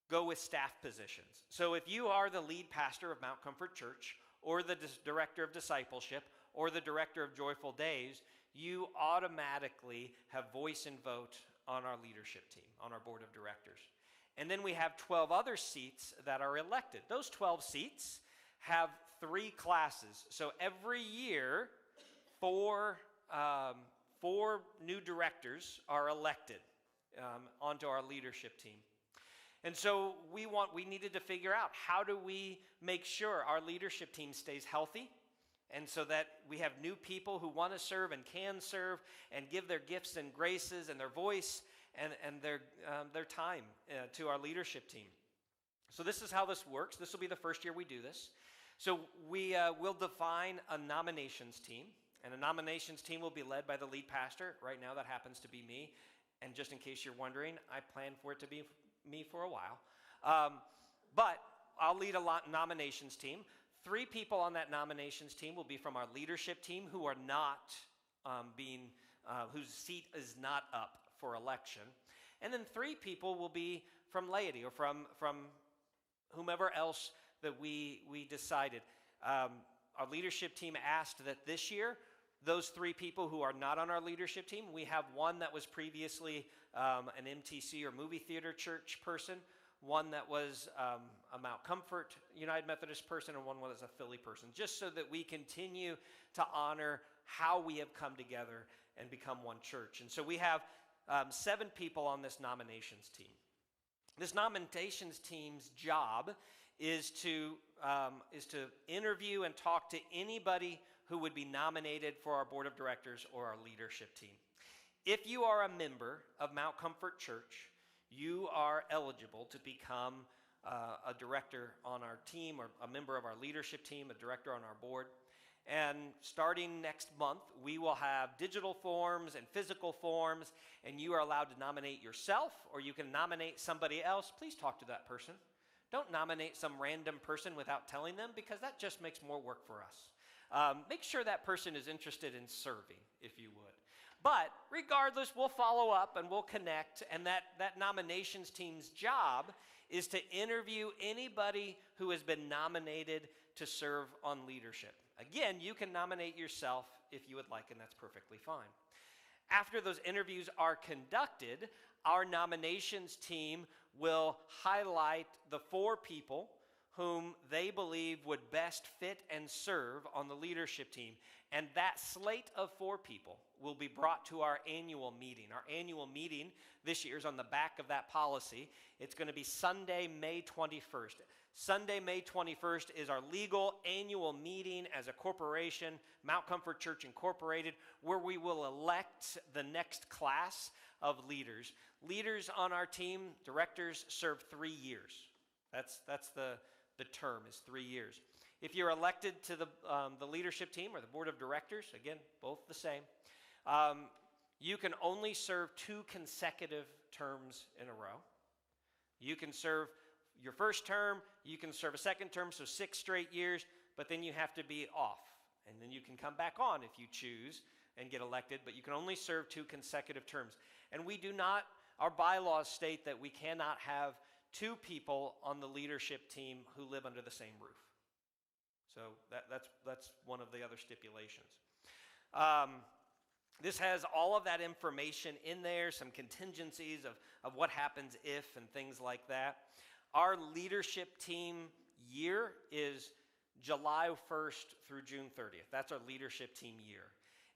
go with staff positions. So if you are the lead pastor of Mount Comfort Church, or the director of discipleship, or the director of Joyful Days, you automatically have voice and vote on our leadership team, on our board of directors. And then we have 12 other seats that are elected. Those 12 seats have 3 classes. So every year, 4 new directors are elected onto our leadership team. And so we needed to figure out, how do we make sure our leadership team stays healthy, and so that we have new people who want to serve and can serve and give their gifts and graces and their voice and their time to our leadership team. So this is how this works. This will be the first year we do this. So we will define a nominations team, and a nominations team will be led by the lead pastor. Right now that happens to be me, and just in case you're wondering, I plan for it to be me for a while. But I'll lead a nominations team. 3 people on that nominations team will be from our leadership team who are not whose seat is not up for election. And then 3 people will be from laity, or from whomever else that we decided. Our leadership team asked that this year, those 3 people who are not on our leadership team, we have one that was previously an MTC or movie theater church person, one that was a Mount Comfort United Methodist person, and one was a Philly person, just so that we continue to honor how we have come together and become one church. And so we have 7 people on this nominations team. This nominations team's job is to interview and talk to anybody who would be nominated for our board of directors or our leadership team. If you are a member of Mount Comfort Church, you are eligible to become a director on our team, or a member of our leadership team, a director on our board. And starting next month, we will have digital forms and physical forms, and you are allowed to nominate yourself, or you can nominate somebody else. Please talk to that person. Don't nominate some random person without telling them, because that just makes more work for us. Make sure that person is interested in serving, if you would. But regardless, we'll follow up and we'll connect, and that nominations team's job is to interview anybody who has been nominated to serve on leadership. Again, you can nominate yourself if you would like, and that's perfectly fine. After those interviews are conducted, our nominations team will highlight the 4 people whom they believe would best fit and serve on the leadership team. And that slate of 4 people will be brought to our annual meeting. Our annual meeting this year is on the back of that policy. It's going to be Sunday, May 21st. Sunday, May 21st is our legal annual meeting as a corporation, Mount Comfort Church Incorporated, where we will elect the next class of leaders. Leaders on our team, directors, serve 3 years. That's the term, is 3 years. If you're elected to the leadership team or the board of directors, again, both the same, you can only serve 2 consecutive terms in a row. You can serve your first term, you can serve a second term, so 6 straight years, but then you have to be off. And then you can come back on if you choose and get elected, but you can only serve 2 consecutive terms. And we do not, our bylaws state that we cannot have 2 people on the leadership team who live under the same roof. So that's one of the other stipulations. This has all of that information in there, some contingencies of what happens if and things like that. Our leadership team year is July 1st through June 30th. That's our leadership team year.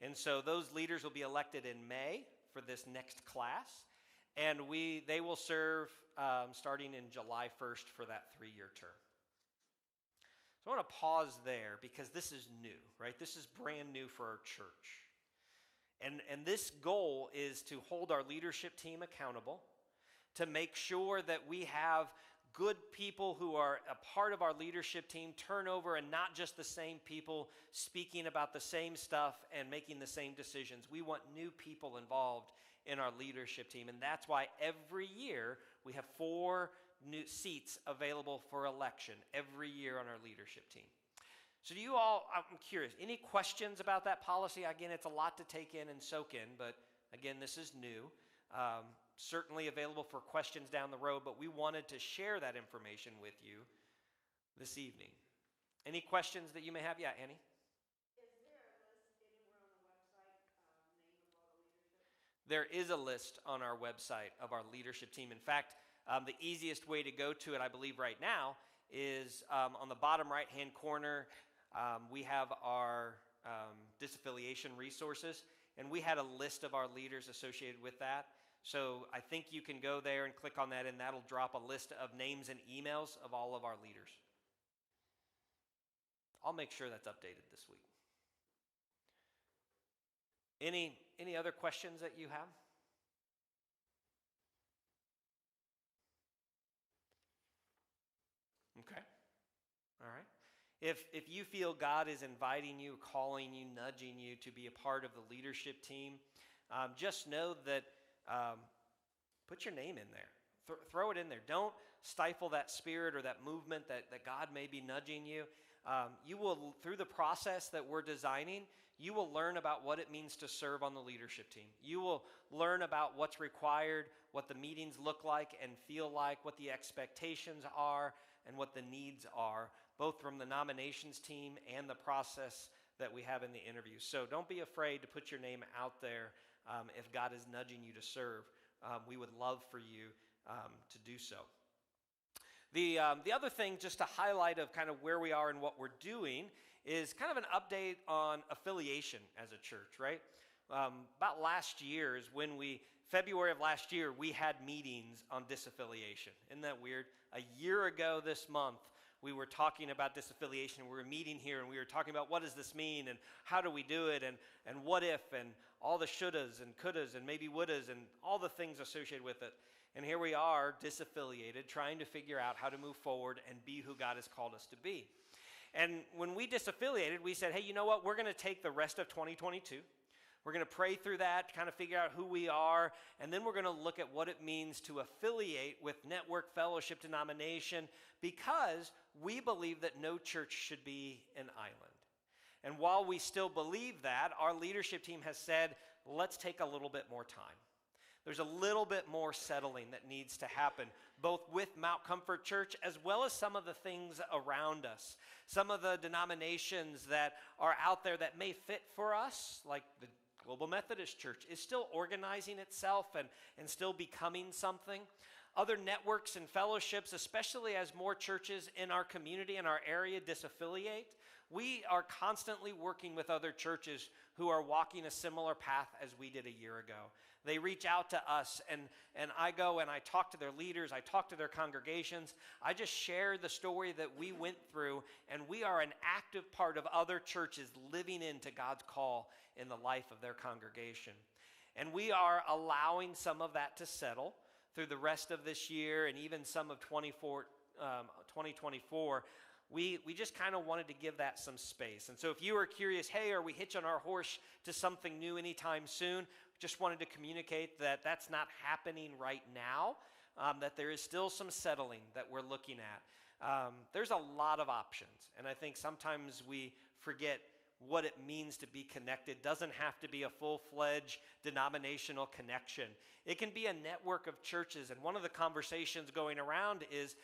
And so those leaders will be elected in May for this next class. And they will serve starting in July 1st for that 3-year term. So I want to pause there because this is new, right? This is brand new for our church. And this goal is to hold our leadership team accountable, to make sure that we have good people who are a part of our leadership team turn over, and not just the same people speaking about the same stuff and making the same decisions. We want new people involved in our leadership team, and that's why every year we have 4 new seats available for election every year on our leadership team. So do you all, I'm curious, any questions about that policy? Again, it's a lot to take in and soak in, but again, this is new. Certainly available for questions down the road, but we wanted to share that information with you this evening. Any questions that you may have? Yeah, Annie? Is there a list anywhere on the website, name of all the leadership? There is a list on our website of our leadership team. In fact, the easiest way to go to it, I believe right now, is on the bottom right-hand corner, we have our disaffiliation resources, and we had a list of our leaders associated with that. So I think you can go there and click on that, and that'll drop a list of names and emails of all of our leaders. I'll make sure that's updated this week. Any other questions that you have? Okay. All right. If you feel God is inviting you, calling you, nudging you to be a part of the leadership team, just know that put your name in there. Throw it in there. Don't stifle that spirit or that movement that God may be nudging you. You will, through the process that we're designing, you will learn about what it means to serve on the leadership team. You will learn about what's required, what the meetings look like and feel like, what the expectations are, and what the needs are, both from the nominations team and the process that we have in the interviews. So don't be afraid to put your name out there if God is nudging you to serve. We would love for you to do so. The other thing, just to highlight of kind of where we are and what we're doing, is kind of an update on affiliation as a church, right? About last year is when February of last year, we had meetings on disaffiliation. Isn't that weird? A year ago this month, we were talking about disaffiliation. We were meeting here, and we were talking about what does this mean, and how do we do it, and what if, and all the shouldas and couldas and maybe wouldas, and all the things associated with it. And here we are, disaffiliated, trying to figure out how to move forward and be who God has called us to be. And when we disaffiliated, we said, hey, you know what? We're going to take the rest of 2022. We're going to pray through that, kind of figure out who we are, and then we're going to look at what it means to affiliate with Network Fellowship Denomination, because we believe that no church should be an island. And while we still believe that, our leadership team has said, let's take a little bit more time. There's a little bit more settling that needs to happen, both with Mount Comfort Church as well as some of the things around us. Some of the denominations that are out there that may fit for us, like the Global Methodist Church, is still organizing itself and still becoming something. Other networks and fellowships, especially as more churches in our community and our area disaffiliate, we are constantly working with other churches who are walking a similar path as we did a year ago. They reach out to us, and I go and I talk to their leaders, I talk to their congregations. I just share the story that we went through, and we are an active part of other churches living into God's call in the life of their congregation. And we are allowing some of that to settle through the rest of this year and even some of 2024. We just kind of wanted to give that some space. And so if you are curious, hey, are we hitching our horse to something new anytime soon? Just wanted to communicate that that's not happening right now, that there is still some settling that we're looking at. There's a lot of options, and I think sometimes we forget what it means to be connected. Doesn't have to be a full-fledged denominational connection. It can be a network of churches, and one of the conversations going around is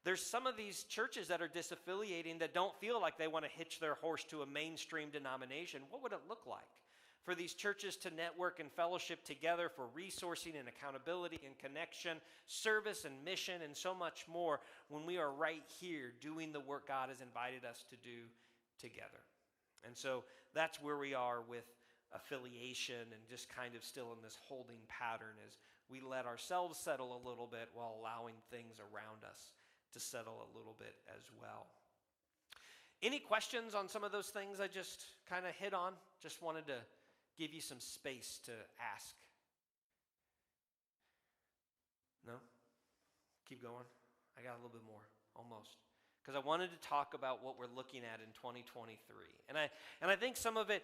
there's some of these churches that are disaffiliating that don't feel like they want to hitch their horse to a mainstream denomination. What would it look like for these churches to network and fellowship together for resourcing and accountability and connection, service and mission, and so much more when we are right here doing the work God has invited us to do together? And so that's where we are with affiliation, and just kind of still in this holding pattern as we let ourselves settle a little bit while allowing things around us to settle a little bit as well. Any questions on some of those things I just kind of hit on? Just wanted to give you some space to ask. No? Keep going? I got a little bit more, almost. Because I wanted to talk about what we're looking at in 2023. And I think some of it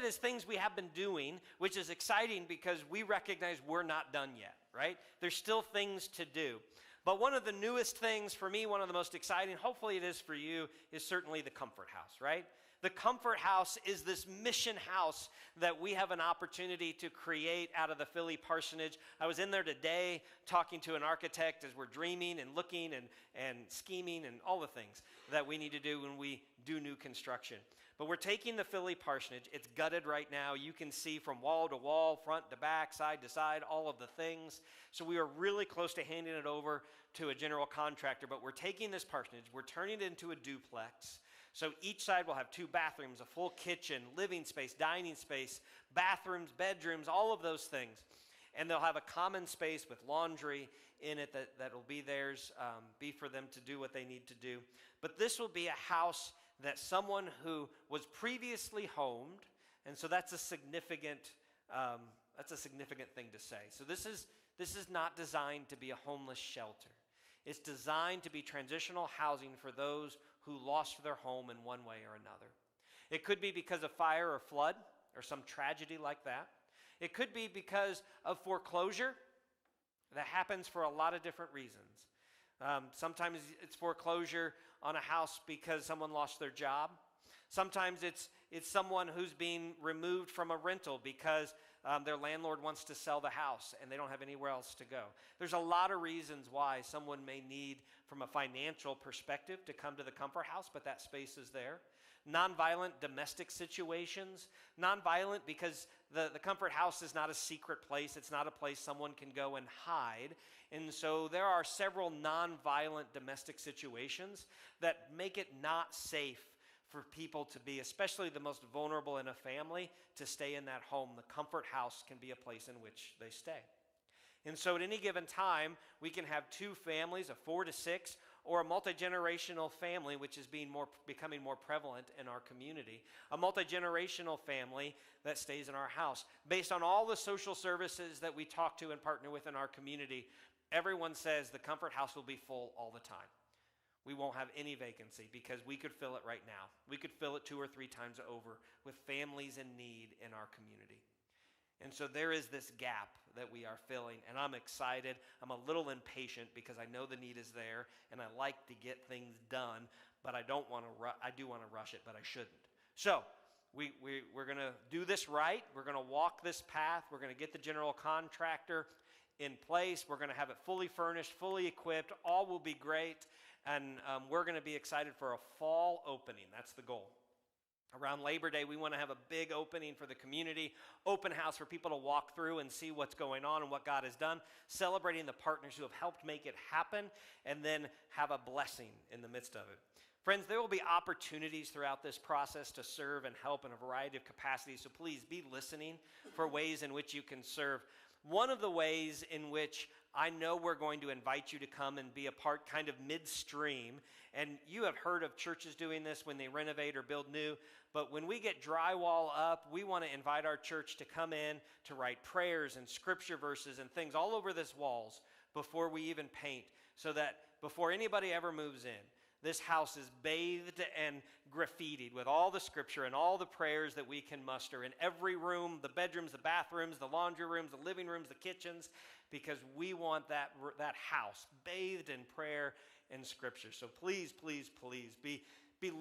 is things we have been doing, which is exciting because we recognize we're not done yet, right? There's still things to do. But one of the newest things for me, one of the most exciting, hopefully it is for you, is certainly the Comfort House, right? The Comfort House is this mission house that we have an opportunity to create out of the Philly Parsonage. I was in there today talking to an architect as we're dreaming and looking and scheming and all the things that we need to do when we do new construction. But we're taking the Philly Parsonage. It's gutted right now. You can see from wall to wall, front to back, side to side, all of the things. So we are really close to handing it over to a general contractor. But we're taking this parsonage, we're turning it into a duplex. So each side will have 2 bathrooms, a full kitchen, living space, dining space, bathrooms, bedrooms, all of those things. And they'll have a common space with laundry in it that will be theirs, be for them to do what they need to do. But this will be a house that someone who was previously homed, and so that's a significant thing to say. So this is not designed to be a homeless shelter. It's designed to be transitional housing for those who lost their home in one way or another. It could be because of fire or flood or some tragedy like that. It could be because of foreclosure. That happens for a lot of different reasons. Sometimes it's foreclosure on a house because someone lost their job. Sometimes it's someone who's being removed from a rental because their landlord wants to sell the house and they don't have anywhere else to go. There's a lot of reasons why someone may need, from a financial perspective, to come to the Comfort House, but that space is there. nonviolent domestic situations. Nonviolent because the Comfort House is not a secret place. It's not a place someone can go and hide. And so there are several nonviolent domestic situations that make it not safe for people to be, especially the most vulnerable in a family, to stay in that home. The Comfort House can be a place in which they stay. And so at any given time, we can have two families, a 4 to 6, or a multi-generational family, which is becoming more prevalent in our community. A multi-generational family that stays in our house. Based on all the social services that we talk to and partner with in our community, everyone says the Comfort House will be full all the time. We won't have any vacancy because we could fill it right now. We could fill it 2 or 3 times over with families in need in our community. And so there is this gap that we are filling, and I'm excited. I'm a little impatient because I know the need is there, and I like to get things done, but I do want to rush it, but I shouldn't. So we're going to do this right. We're going to walk this path. We're going to get the general contractor in place. We're going to have it fully furnished, fully equipped. All will be great, and we're going to be excited for a fall opening. That's the goal. Around Labor Day, we want to have a big opening for the community, open house for people to walk through and see what's going on and what God has done, celebrating the partners who have helped make it happen, and then have a blessing in the midst of it. Friends, there will be opportunities throughout this process to serve and help in a variety of capacities, so please be listening for ways in which you can serve. One of the ways in which I know we're going to invite you to come and be a part kind of midstream, and you have heard of churches doing this when they renovate or build new, but when we get drywall up, we want to invite our church to come in to write prayers and scripture verses and things all over this walls before we even paint, so that before anybody ever moves in, this house is bathed and graffitied with all the scripture and all the prayers that we can muster in every room, the bedrooms, the bathrooms, the laundry rooms, the living rooms, the kitchens, because we want that house bathed in prayer and scripture. So please, please, please be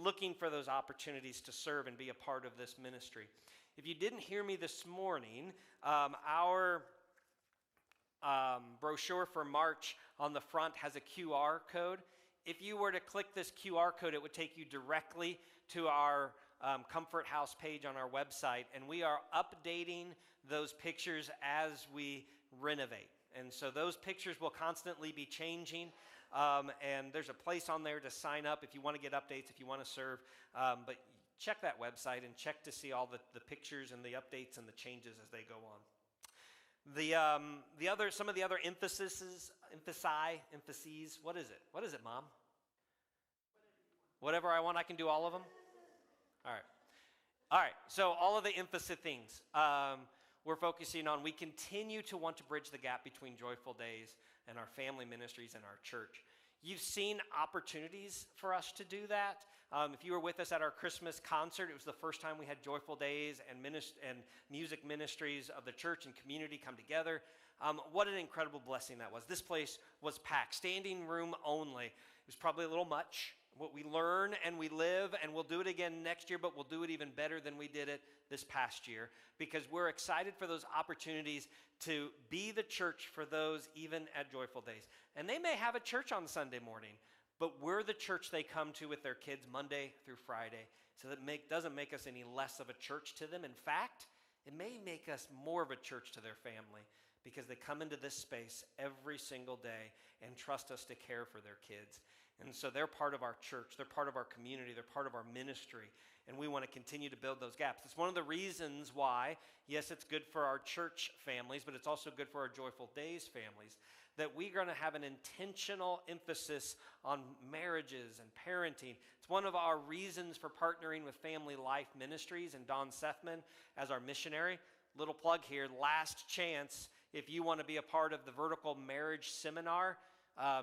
looking for those opportunities to serve and be a part of this ministry. If you didn't hear me this morning, our brochure for March on the front has a QR code. If you were to click this QR code, it would take you directly to our Comfort House page on our website, and we are updating those pictures as we renovate. And so those pictures will constantly be changing, and there's a place on there to sign up if you want to get updates, if you want to serve. But check that website and check to see all the pictures and the updates and the changes as they go on. Some of the other emphases, what is it? What is it, Mom? Whatever I want, I can do all of them? All right, so all of the emphasis things we're focusing on. We continue to want to bridge the gap between Joyful Days and our family ministries and our church. You've seen opportunities for us to do that. If you were with us at our Christmas concert, it was the first time we had Joyful Days and music ministries of the church and community come together. What an incredible blessing that was. This place was packed, standing room only. It was probably a little much. What we learn and we live, and we'll do it again next year, but we'll do it even better than we did it this past year, because we're excited for those opportunities to be the church for those even at Joyful Days. And they may have a church on Sunday morning, but we're the church they come to with their kids Monday through Friday. So that doesn't make us any less of a church to them. In fact, it may make us more of a church to their family, because they come into this space every single day and trust us to care for their kids. And so they're part of our church, they're part of our community, they're part of our ministry, and we want to continue to build those gaps. It's one of the reasons why, yes, it's good for our church families, but it's also good for our Joyful Days families, that we're going to have an intentional emphasis on marriages and parenting. It's one of our reasons for partnering with Family Life Ministries and Don Sethman as our missionary. Little plug here, last chance, if you want to be a part of the Vertical Marriage Seminar,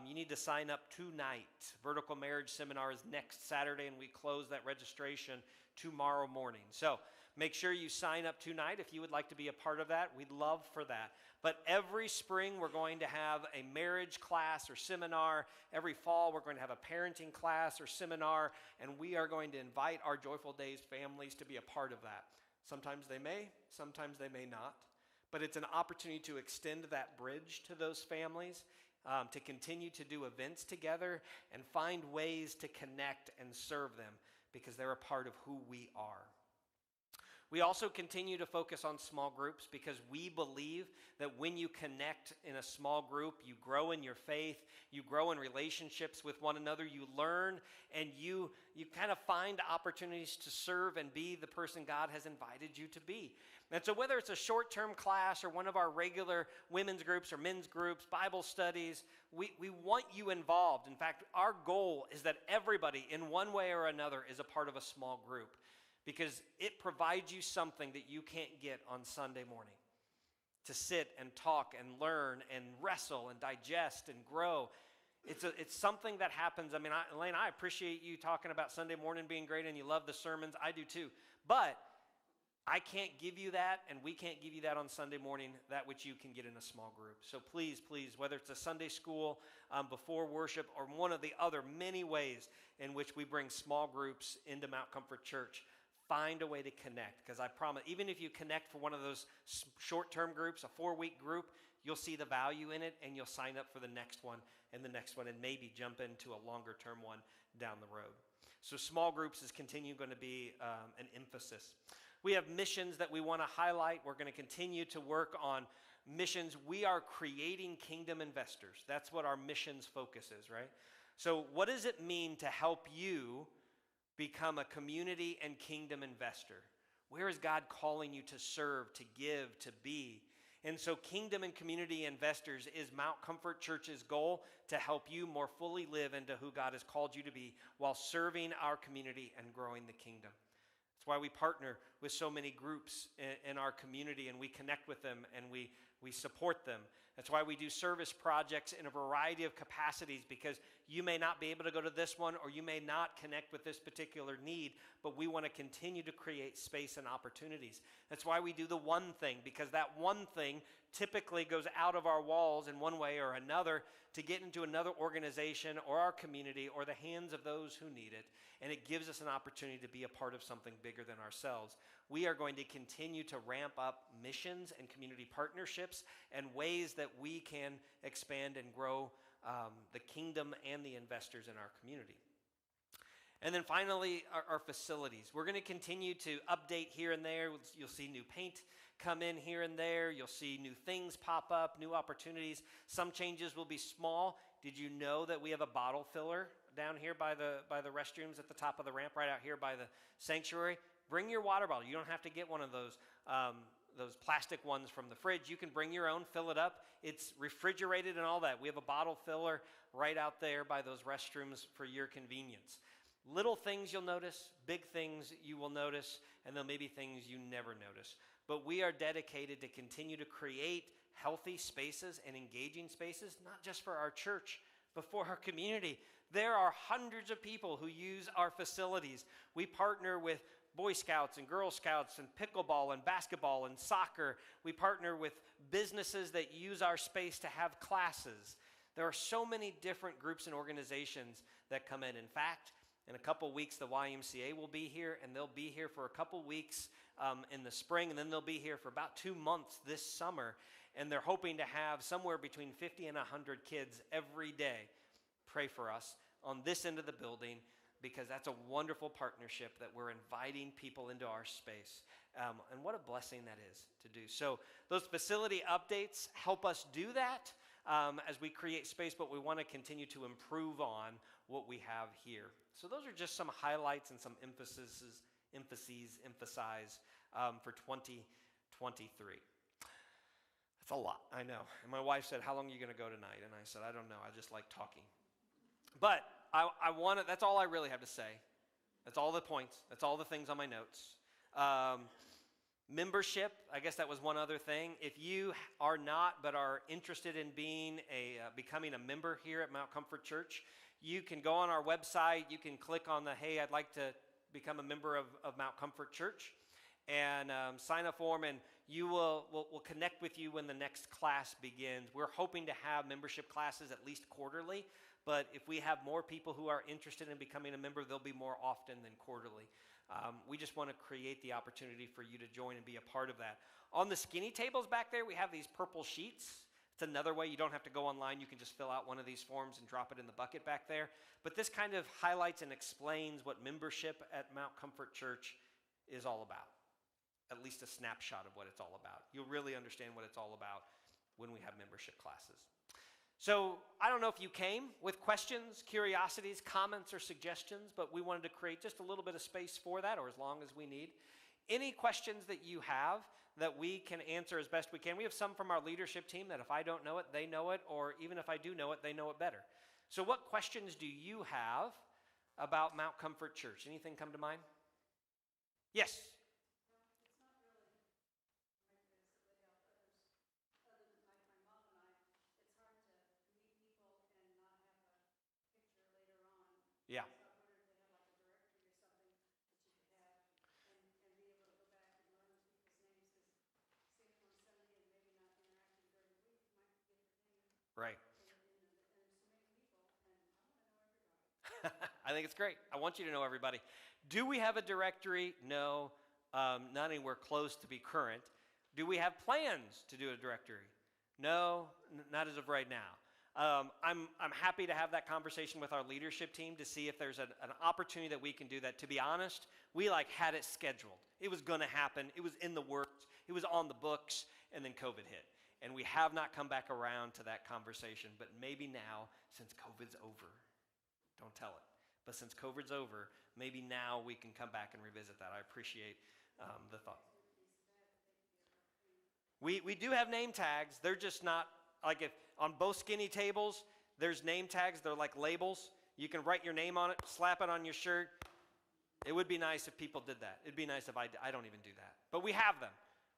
you need to sign up tonight. Vertical Marriage Seminar is next Saturday, and we close that registration tomorrow morning. So make sure you sign up tonight if you would like to be a part of that. We'd love for that. But every spring, we're going to have a marriage class or seminar. Every fall, we're going to have a parenting class or seminar, and we are going to invite our Joyful Days families to be a part of that. Sometimes they may, sometimes they may not. But it's an opportunity to extend that bridge to those families, to continue to do events together and find ways to connect and serve them. because they're a part of who we are. We also continue to focus on small groups because we believe that when you connect in a small group, you grow in your faith, you grow in relationships with one another, you learn, and you kind of find opportunities to serve and be the person God has invited you to be. And so whether it's a short-term class or one of our regular women's groups or men's groups, Bible studies, we want you involved. In fact, our goal is that everybody in one way or another is a part of a small group, because it provides you something that you can't get on Sunday morning, to sit and talk and learn and wrestle and digest and grow. It's something that happens. I mean, Elaine, I appreciate you talking about Sunday morning being great and you love the sermons. I do too. But I can't give you that, and we can't give you that on Sunday morning, that which you can get in a small group. So please, whether it's a Sunday school before worship or one of the other many ways in which we bring small groups into Mount Comfort Church, find a way to connect, because I promise, even if you connect for one of those short-term groups, a 4-week group, you'll see the value in it, and you'll sign up for the next one, and maybe jump into a longer-term one down the road. So small groups is going to be an emphasis. We have missions that we want to highlight. We're going to continue to work on missions. We are creating kingdom investors. That's what our missions focus is, right? So what does it mean to help you become a community and kingdom investor? Where is God calling you to serve, to give, to be? And so kingdom and community investors is Mount Comfort Church's goal, to help you more fully live into who God has called you to be while serving our community and growing the kingdom. That's why we partner with so many groups in our community, and we connect with them and we support them. That's why we do service projects in a variety of capacities, because you may not be able to go to this one, or you may not connect with this particular need, but we want to continue to create space and opportunities. That's why we do the one thing, because that one thing typically goes out of our walls in one way or another to get into another organization or our community or the hands of those who need it, and it gives us an opportunity to be a part of something bigger than ourselves. We are going to continue to ramp up missions and community partnerships and ways that we can expand and grow the kingdom and the investors in our community. And then finally, our facilities. We're going to continue to update here and there. You'll see new paint come in here and there. You'll see new things pop up, new opportunities. Some changes will be small. Did you know that we have a bottle filler down here by the restrooms at the top of the ramp, right out here by the sanctuary? Bring your water bottle. You don't have to get one of those plastic ones from the fridge. You can bring your own, fill it up. It's refrigerated and all that. We have a bottle filler right out there by those restrooms for your convenience. Little things you'll notice, big things you will notice, and then maybe things you never notice. But we are dedicated to continue to create healthy spaces and engaging spaces, not just for our church, but for our community. There are hundreds of people who use our facilities. We partner with Boy Scouts and Girl Scouts and pickleball and basketball and soccer. We partner with businesses that use our space to have classes. There are so many different groups and organizations that come in. In fact, in a couple weeks, the YMCA will be here, and they'll be here for a couple weeks in the spring, and then they'll be here for about 2 months this summer, and they're hoping to have somewhere between 50 and 100 kids every day. Pray for us on this end of the building, because that's a wonderful partnership that we're inviting people into our space. And what a blessing that is to do. So those facility updates help us do that as we create space, but we want to continue to improve on what we have here. So those are just some highlights and some emphasis for 2023. That's a lot, I know. And my wife said, "How long are you going to go tonight?" And I said, "I don't know. I just like talking." But I want to, that's all I really have to say. That's all the points. That's all the things on my notes. Membership, I guess that was one other thing. If you are not, but are interested in being becoming a member here at Mount Comfort Church, you can go on our website. You can click on the, "Hey, I'd like to become a member of Mount Comfort Church," and sign up form, and we'll connect with you when the next class begins. We're hoping to have membership classes at least quarterly. But if we have more people who are interested in becoming a member, they'll be more often than quarterly. We just want to create the opportunity for you to join and be a part of that. On the skinny tables back there, we have these purple sheets. It's another way. You don't have to go online. You can just fill out one of these forms and drop it in the bucket back there. But this kind of highlights and explains what membership at Mount Comfort Church is all about. At least a snapshot of what it's all about. You'll really understand what it's all about when we have membership classes. So I don't know if you came with questions, curiosities, comments, or suggestions, but we wanted to create just a little bit of space for that, or as long as we need. Any questions that you have that we can answer as best we can. We have some from our leadership team that if I don't know it, they know it, or even if I do know it, they know it better. So what questions do you have about Mount Comfort Church? Anything come to mind? Yes. Yeah. Right. I think it's great. I want you to know everybody. Do we have a directory? No, not anywhere close to be current. Do we have plans to do a directory? No, not as of right now. I'm happy to have that conversation with our leadership team to see if there's an opportunity that we can do that. To be honest, we had it scheduled. It was going to happen. It was in the works. It was on the books, and then COVID hit. And we have not come back around to that conversation, but maybe now, since COVID's over, don't tell it, but since COVID's over, maybe now we can come back and revisit that. I appreciate the thought. We do have name tags. They're just not, if on both skinny tables, there's name tags. They're like labels. You can write your name on it, slap it on your shirt. It would be nice if people did that. It'd be nice if I don't even do that. But we have them.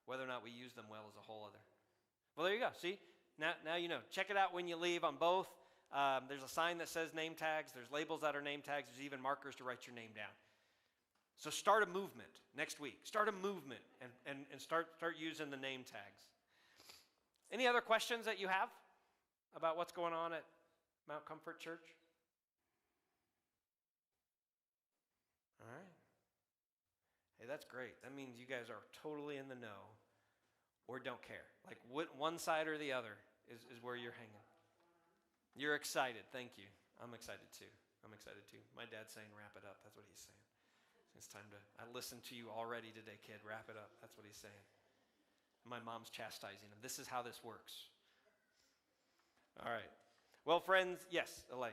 Whether or not we use them well is a whole other. Well, there you go. See? Now you know. Check it out when you leave on both. There's a sign that says name tags. There's labels that are name tags. There's even markers to write your name down. So start a movement next week. Start a movement and start using the name tags. Any other questions that you have about what's going on at Mount Comfort Church? All right. Hey, that's great. That means you guys are totally in the know or don't care. One side or the other is where you're hanging. You're excited. Thank you. I'm excited too. My dad's saying wrap it up. That's what he's saying. It's time to, I listened to you already today, kid. Wrap it up. That's what he's saying. My mom's chastising him. This is how this works. All right. Well, friends, yes, Elaine.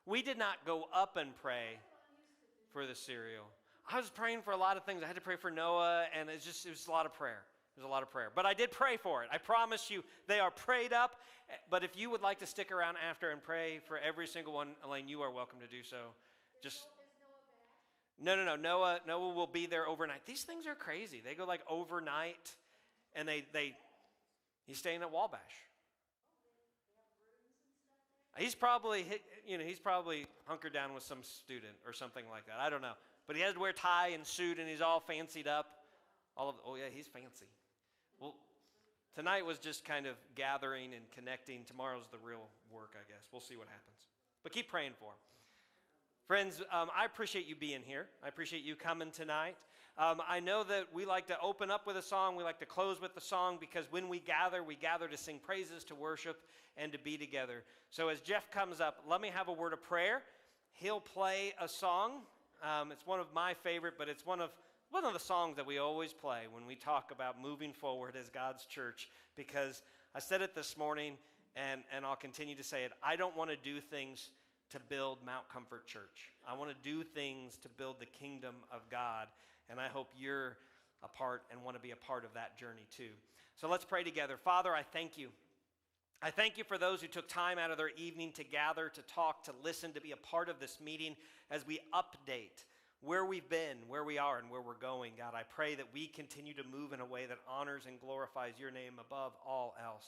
We did not go up and pray for the cereal. I was praying for a lot of things. I had to pray for Noah, and it was a lot of prayer. It was a lot of prayer. But I did pray for it. I promise you, they are prayed up. But if you would like to stick around after and pray for every single one, Elaine, you are welcome to do so. Just No. Noah will be there overnight. These things are crazy. They go overnight, and he's staying at Wabash. He's probably hunkered down with some student or something like that. I don't know. But he has to wear tie and suit, and he's all fancied up. Oh yeah, he's fancy. Well, tonight was just kind of gathering and connecting. Tomorrow's the real work, I guess. We'll see what happens. But keep praying for him. Friends, I appreciate you being here. I appreciate you coming tonight. I know that we like to open up with a song. We like to close with a song because when we gather to sing praises, to worship, and to be together. So as Jeff comes up, let me have a word of prayer. He'll play a song. It's one of my favorite, but it's one of the songs that we always play when we talk about moving forward as God's church. Because I said it this morning, and I'll continue to say it. I don't want to do things to build Mount Comfort Church. I want to do things to build the kingdom of God, and I hope you're a part and want to be a part of that journey too. So let's pray together. Father, I thank you. I thank you for those who took time out of their evening to gather, to talk, to listen, to be a part of this meeting as we update where we've been, where we are, and where we're going. God, I pray that we continue to move in a way that honors and glorifies your name above all else.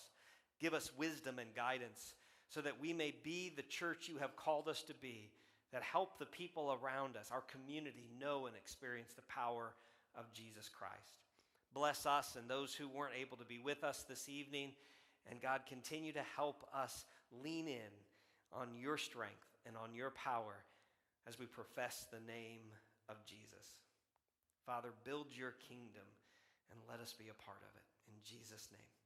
Give us wisdom and guidance so that we may be the church you have called us to be, that help the people around us, our community, know and experience the power of Jesus Christ. Bless us and those who weren't able to be with us this evening. And God, continue to help us lean in on your strength and on your power as we profess the name of Jesus. Father, Father, build your kingdom and let us be a part of it. In Jesus' name.